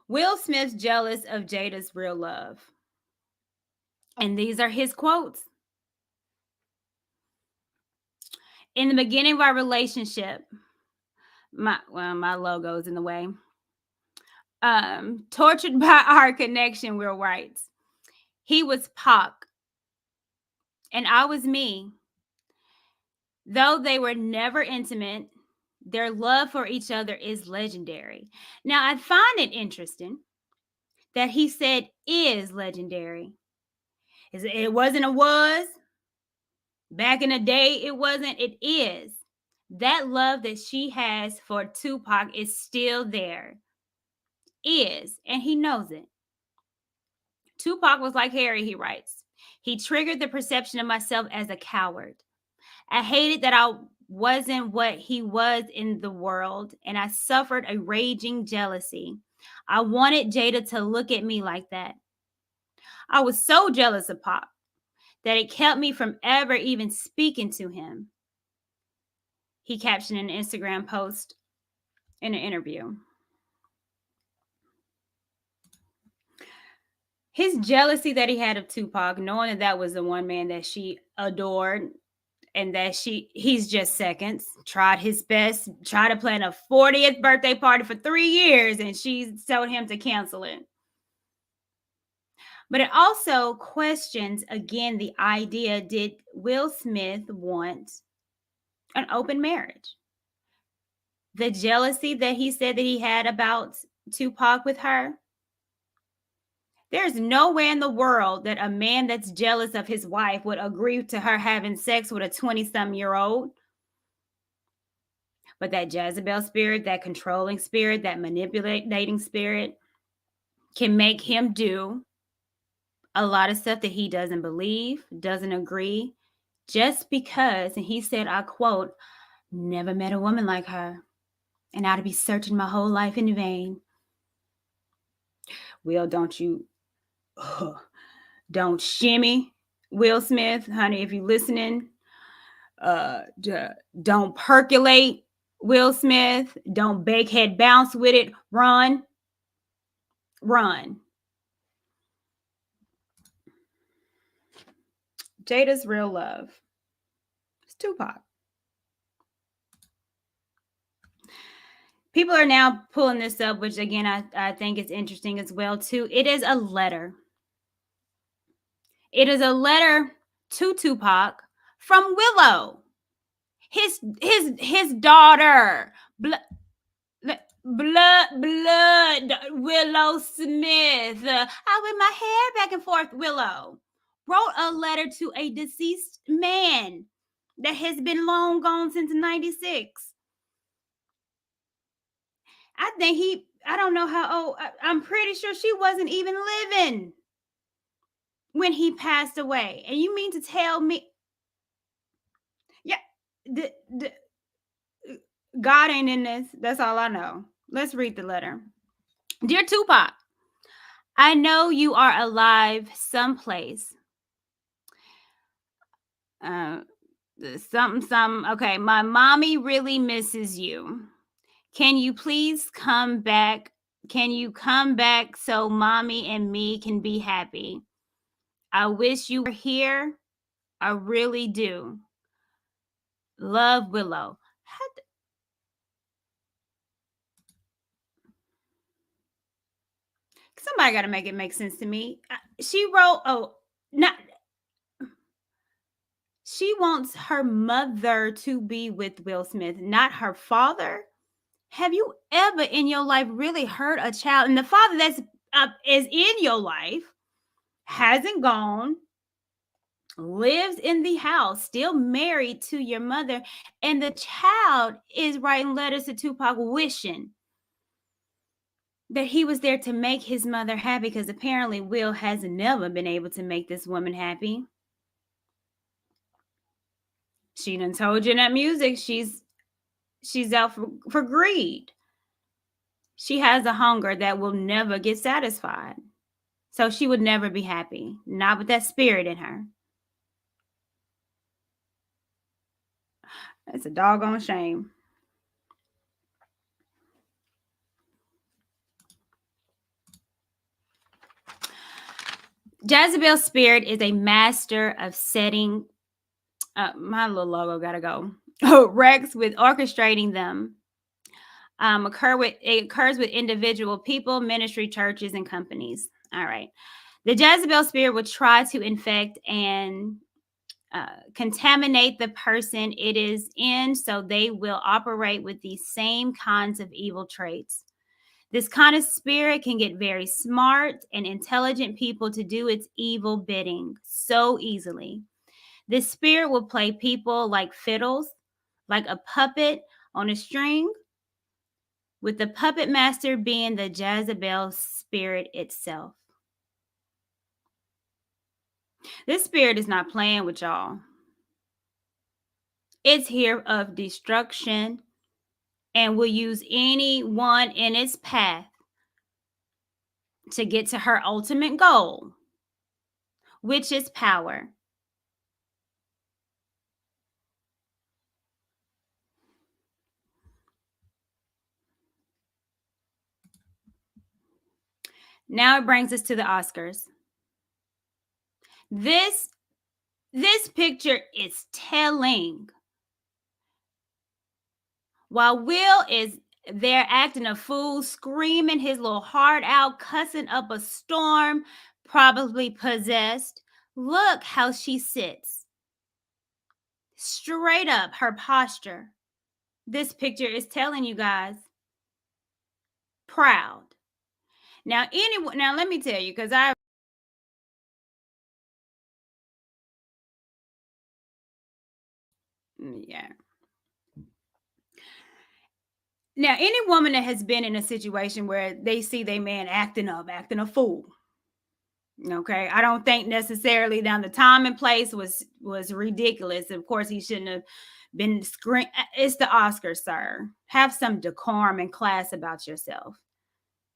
Will Smith's jealous of Jada's real love. And these are his quotes. In the beginning of our relationship, my logo's in the way. Tortured by our connection, Will writes. He was Pac, and I was me. Though they were never intimate, their love for each other is legendary. Now, I find it interesting that he said is legendary. It wasn't a was. Back in the day, it wasn't. It is. That love that she has for Tupac is still there. Is. And he knows it. Tupac was like Harry, he writes. He triggered the perception of myself as a coward. I hated that I wasn't what he was in the world, and I suffered a raging jealousy. I wanted Jada to look at me like that. I was so jealous of Pop that it kept me from ever even speaking to him. He captioned an Instagram post in an interview. His jealousy that he had of Tupac, knowing that that was the one man that she adored and that he's just seconds, tried his best, tried to plan a 40th birthday party for 3 years, and she told him to cancel it. But it also questions, again, the idea, did Will Smith want an open marriage? The jealousy that he said that he had about Tupac with her, there's nowhere in the world that a man that's jealous of his wife would agree to her having sex with a 20-something-year-old. But that Jezebel spirit, that controlling spirit, that manipulating spirit can make him do a lot of stuff that he doesn't believe, doesn't agree, just because, and he said, I quote, never met a woman like her, and I'd be searching my whole life in vain. Will, don't shimmy, Will Smith, honey, if you're listening, don't percolate, Will Smith, don't bake head bounce with it, run. Jada's real love is Tupac. People are now pulling this up, which again, I think is interesting as well too. It is a letter. It is a letter to Tupac from Willow, his daughter, blood Willow Smith. I with my hair back and forth. Willow wrote a letter to a deceased man that has been long gone since '96. I don't know how old. I'm pretty sure she wasn't even living when he passed away. And you mean to tell me? Yeah, God ain't in this. That's all I know. Let's read the letter. Dear Tupac, I know you are alive someplace. Something. Okay, my mommy really misses you. Can you please come back? Can you come back so mommy and me can be happy? I wish you were here. I really do. Love, Willow. Somebody got to make it make sense to me. She wrote, she wants her mother to be with Will Smith, not her father. Have you ever in your life really heard a child, and the father that's is in your life hasn't gone, lives in the house, still married to your mother, and the child is writing letters to Tupac wishing that he was there to make his mother happy, because apparently Will has never been able to make this woman happy. She done told you in that music she's out for greed. She has a hunger that will never get satisfied. So she would never be happy, not with that spirit in her. That's a doggone shame. Jezebel's spirit is a master of setting. My little logo gotta go. Rex with orchestrating them. It occurs with individual people, ministry, churches, and companies. All right. The Jezebel spirit will try to infect and contaminate the person it is in, so they will operate with these same kinds of evil traits. This kind of spirit can get very smart and intelligent people to do its evil bidding so easily. This spirit will play people like fiddles, like a puppet on a string, with the puppet master being the Jezebel spirit itself. This spirit is not playing with y'all. It's here of destruction and will use anyone in its path to get to her ultimate goal, which is power. Now it brings us to the Oscars. This picture is telling. While Will is there acting a fool, screaming his little heart out, cussing up a storm, probably possessed, look how she sits. Straight up, her posture. This picture is telling you guys. Proud. Now let me tell you, because yeah. Now, any woman that has been in a situation where they see their man acting a fool. Okay, I don't think necessarily now the time and place was ridiculous. Of course, he shouldn't have been screaming. It's the Oscars, sir. Have some decorum and class about yourself.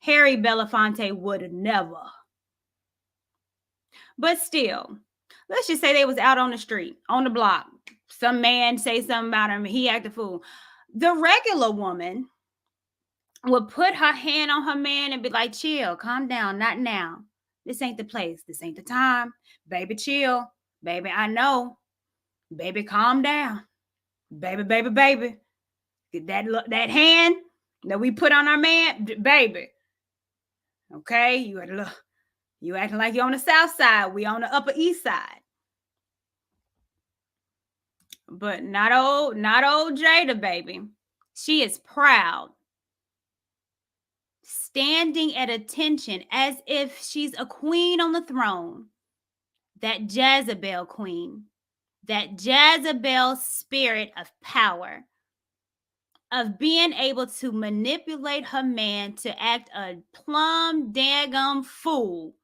Harry Belafonte would have never. But still, let's just say they was out on the street, on the block. Some man say something about him, he act a fool. The regular woman would put her hand on her man and be like, chill, calm down, not now. This ain't the place. This ain't the time. Baby, chill. Baby, I know. Baby, calm down. Baby, baby, baby. That hand that we put on our man, baby. Okay, you acting like you're on the south side. We on the upper east side. But not old Jada, baby. She is proud. Standing at attention as if she's a queen on the throne. That Jezebel queen. That Jezebel spirit of power. Of being able to manipulate her man to act a plumb daggum fool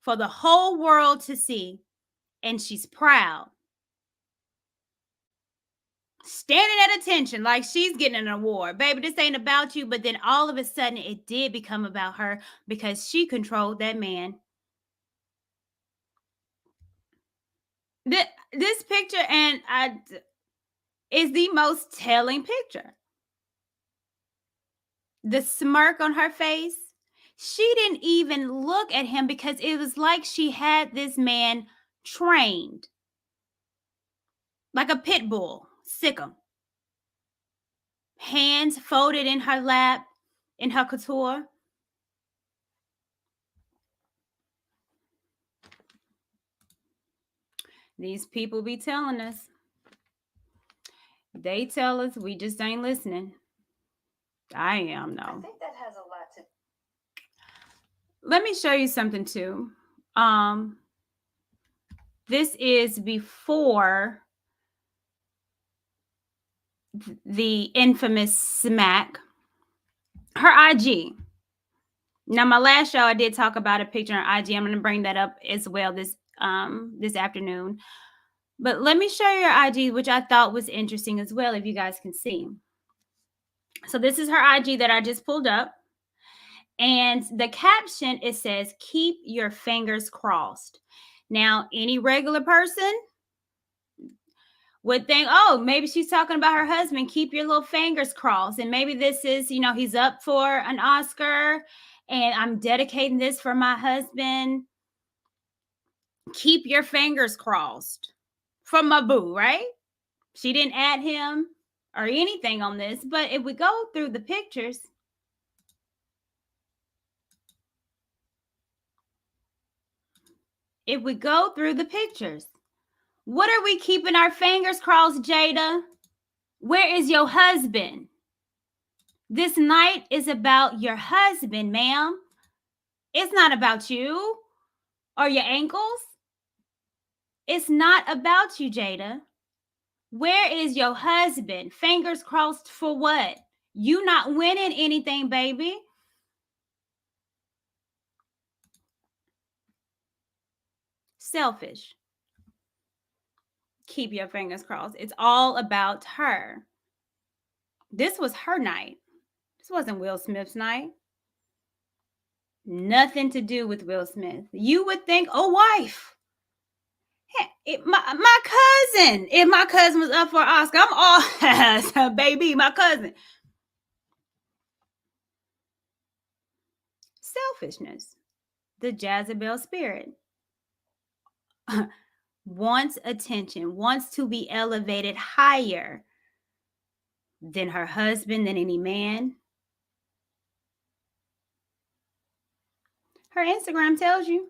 for the whole world to see. And she's proud. Standing at attention like she's getting an award. Baby, this ain't about you. But then all of a sudden it did become about her because she controlled that man. This picture is the most telling picture. The smirk on her face. She didn't even look at him because it was like she had this man trained. Like a pit bull. Sick him. Hands folded in her lap, in her couture. These people be telling us. They tell us, we just ain't listening. I am, though. I think that has a lot to. Let me show you something too. This is before the infamous smack. Her IG. Now, my last show, I did talk about a picture on IG. I'm going to bring that up as well this afternoon. But let me show you her IG, which I thought was interesting as well, if you guys can see. So this is her IG that I just pulled up. And the caption, it says, keep your fingers crossed. Now, any regular person would think, oh, maybe she's talking about her husband. Keep your little fingers crossed. And maybe this is, he's up for an Oscar and I'm dedicating this for my husband. Keep your fingers crossed for my boo, right? She didn't add him or anything on this, but if we go through the pictures, what are we keeping our fingers crossed, Jada? Where is your husband? This night is about your husband, ma'am. It's not about you or your ankles. It's not about you, Jada. Where is your husband? Fingers crossed for what? You not winning anything, baby. Selfish. Keep your fingers crossed. It's all about her. This was her night. This wasn't Will Smith's night. Nothing to do with Will Smith. You would think, oh, wife. Hey, my cousin. If my cousin was up for an Oscar, I'm all baby, my cousin. Selfishness. The Jezebel spirit. Wants attention, wants to be elevated higher than her husband, than any man. Her Instagram tells you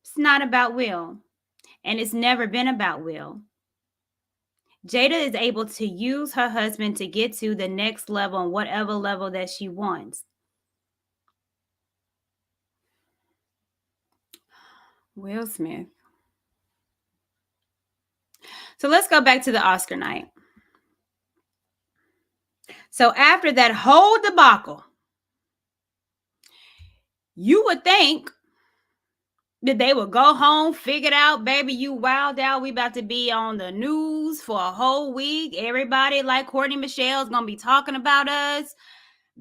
it's not about Will, and it's never been about Will. Jada is able to use her husband to get to the next level on whatever level that she wants. Will Smith. So let's go back to the Oscar night. So after that whole debacle, you would think that they would go home, figure it out, baby, you wild out. We about to be on the news for a whole week. Everybody like Courtney Michelle's going to be talking about us.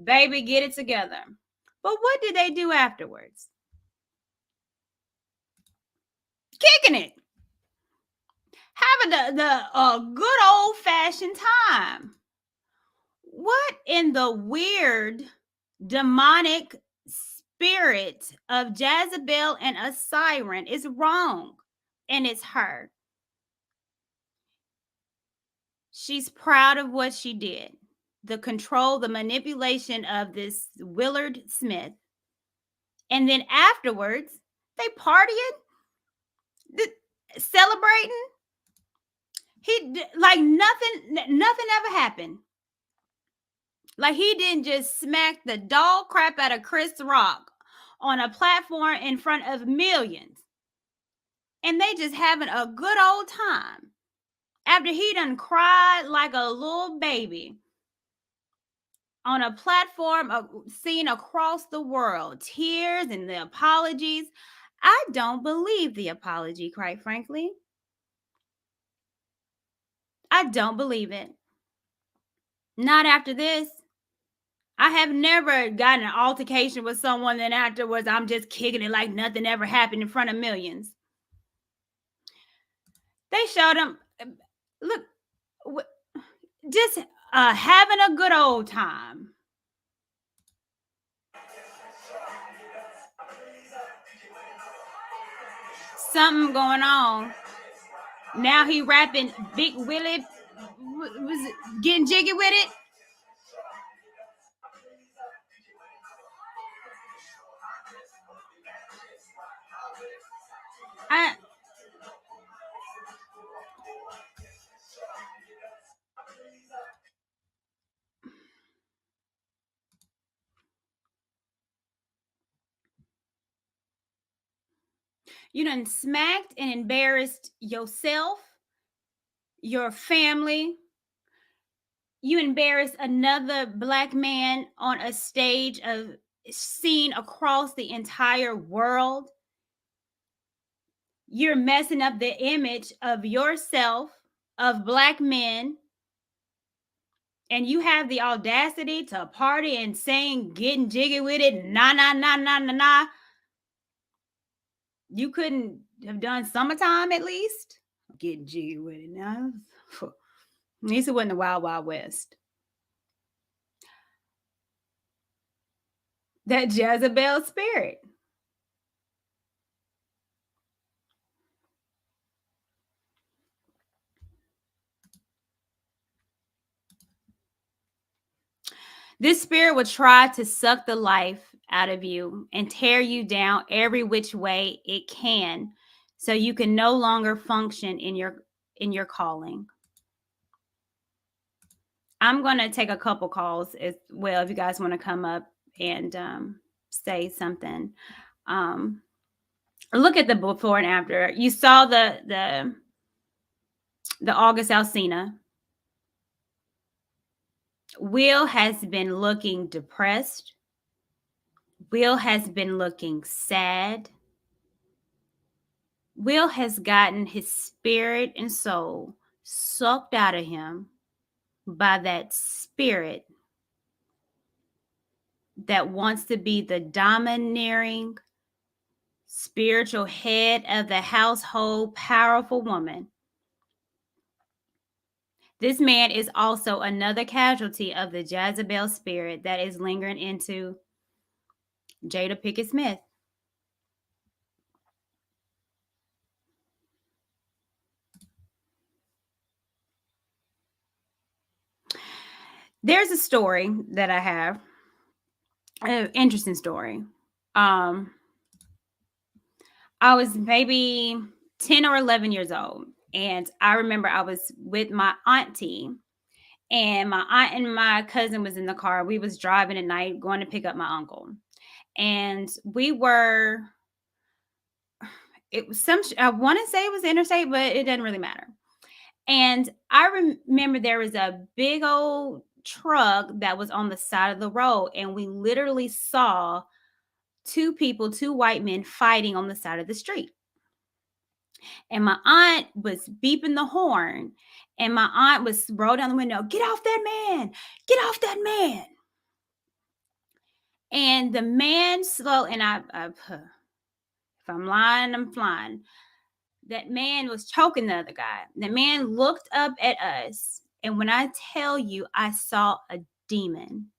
Baby, get it together. But what did they do afterwards? Kicking it. Having the good old-fashioned time. What in the weird, demonic spirit of Jezebel and a siren is wrong? And it's her. She's proud of what she did. The control, the manipulation of this Willard Smith. And then afterwards, they partying, celebrating. Like nothing ever happened. Like he didn't just smack the dog crap out of Chris Rock on a platform in front of millions. And they just having a good old time. After he done cried like a little baby on a platform seen across the world, tears and the apologies. I don't believe the apology, quite frankly. I don't believe it. Not after this. I have never gotten an altercation with someone, then afterwards I'm just kicking it like nothing ever happened in front of millions. They showed them, look, just having a good old time. Something going on. Now he rapping Big Willie, was getting jiggy with it. You done smacked and embarrassed yourself, your family. You embarrassed another Black man on a stage of seen across the entire world. You're messing up the image of yourself, of Black men. And you have the audacity to party and sing, getting jiggy with it, nah, nah, nah, nah, nah, nah. You couldn't have done summertime at least? Getting jiggy with it now. At least it wasn't the Wild Wild West. That Jezebel spirit. This spirit will try to suck the life out of you and tear you down every which way it can, so you can no longer function in your calling. I'm going to take a couple calls as well if you guys want to come up and say something. Look at the before and after. You saw the August Alsina. Will has been looking depressed. Will has been looking sad. Will has gotten his spirit and soul sucked out of him by that spirit that wants to be the domineering spiritual head of the household, powerful woman. This man is also another casualty of the Jezebel spirit that is lingering into Jada Pinkett Smith. There's a story that I have, an interesting story. I was maybe 10 or 11 years old, and I remember I was with my auntie, and my aunt and my cousin was in the car. We was driving at night going to pick up my uncle, and it was I want to say it was interstate, but it doesn't really matter. And I remember there was a big old truck that was on the side of the road, and we literally saw two white men fighting on the side of the street. And my aunt was beeping the horn, and my aunt was rolled down the window, "Get off that man! Get off that man!" And the man and if I'm lying, I'm flying. That man was choking the other guy. The man looked up at us, and when I tell you, I saw a demon.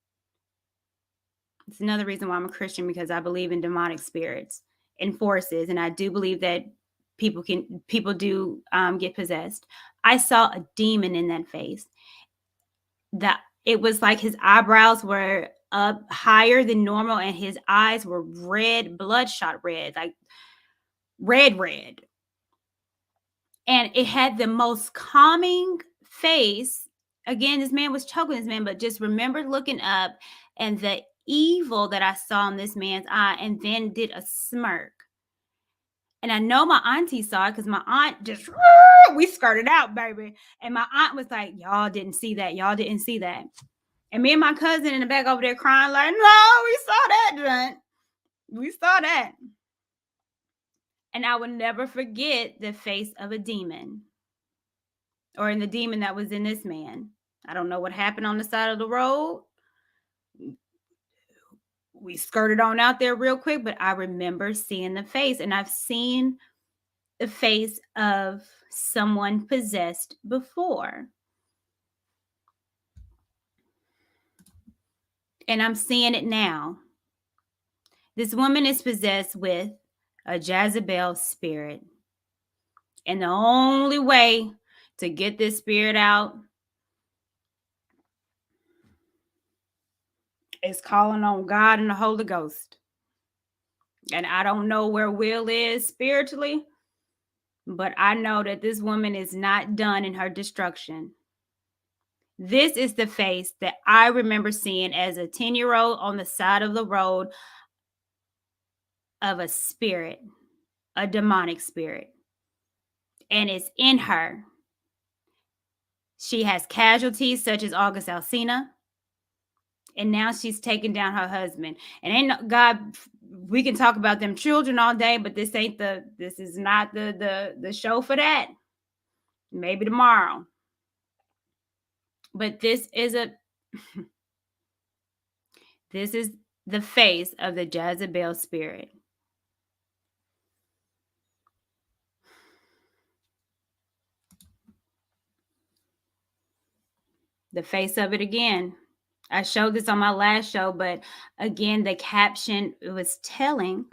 It's another reason why I'm a Christian, because I believe in demonic spirits and forces, and I do believe that people do get possessed. I saw a demon in that face. That it was like his eyebrows were up higher than normal, and his eyes were red, bloodshot red, like red. And it had the most calming face. Again, this man was choking this man, but just remembered looking up and the evil that I saw in this man's eye, and then did a smirk. And I know my auntie saw it, because my aunt just, we skirted out, baby. And my aunt was like, "Y'all didn't see that. Y'all didn't see that." And me and my cousin in the back over there crying like, "No, we saw that, John. We saw that." And I will never forget the face of a demon, or in the demon that was in this man. I don't know what happened on the side of the road. We skirted on out there real quick, but I remember seeing the face, and I've seen the face of someone possessed before. And I'm seeing it now. This woman is possessed with a Jezebel spirit. And the only way to get this spirit out is calling on God and the Holy Ghost. And I don't know where Will is spiritually, but I know that this woman is not done in her destruction. This is the face that I remember seeing as a 10-year-old on the side of the road of a spirit, a demonic spirit. And it's in her. She has casualties such as August Alsina. And now she's taking down her husband. And ain't no, God, we can talk about them children all day, but this is not the show for that. Maybe tomorrow. But this is the face of the Jezebel spirit. The face of it again. I showed this on my last show, but again, the caption was telling,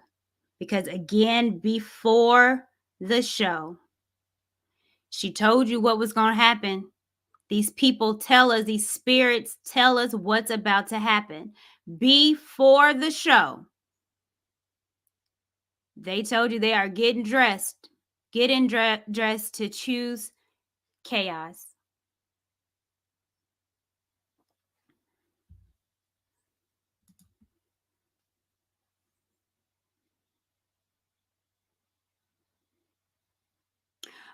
because again, before the show, she told you what was going to happen. These people tell us, these spirits tell us what's about to happen. Before the show, they told you they are getting dressed to choose chaos.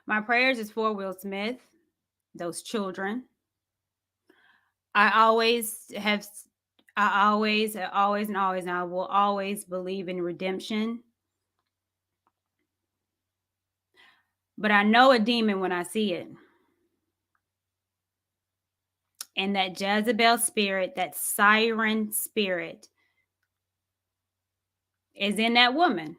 My prayers is for Will Smith, those children. I always, and I will always believe in redemption. But I know a demon when I see it. And that Jezebel spirit, that siren spirit, is in that woman.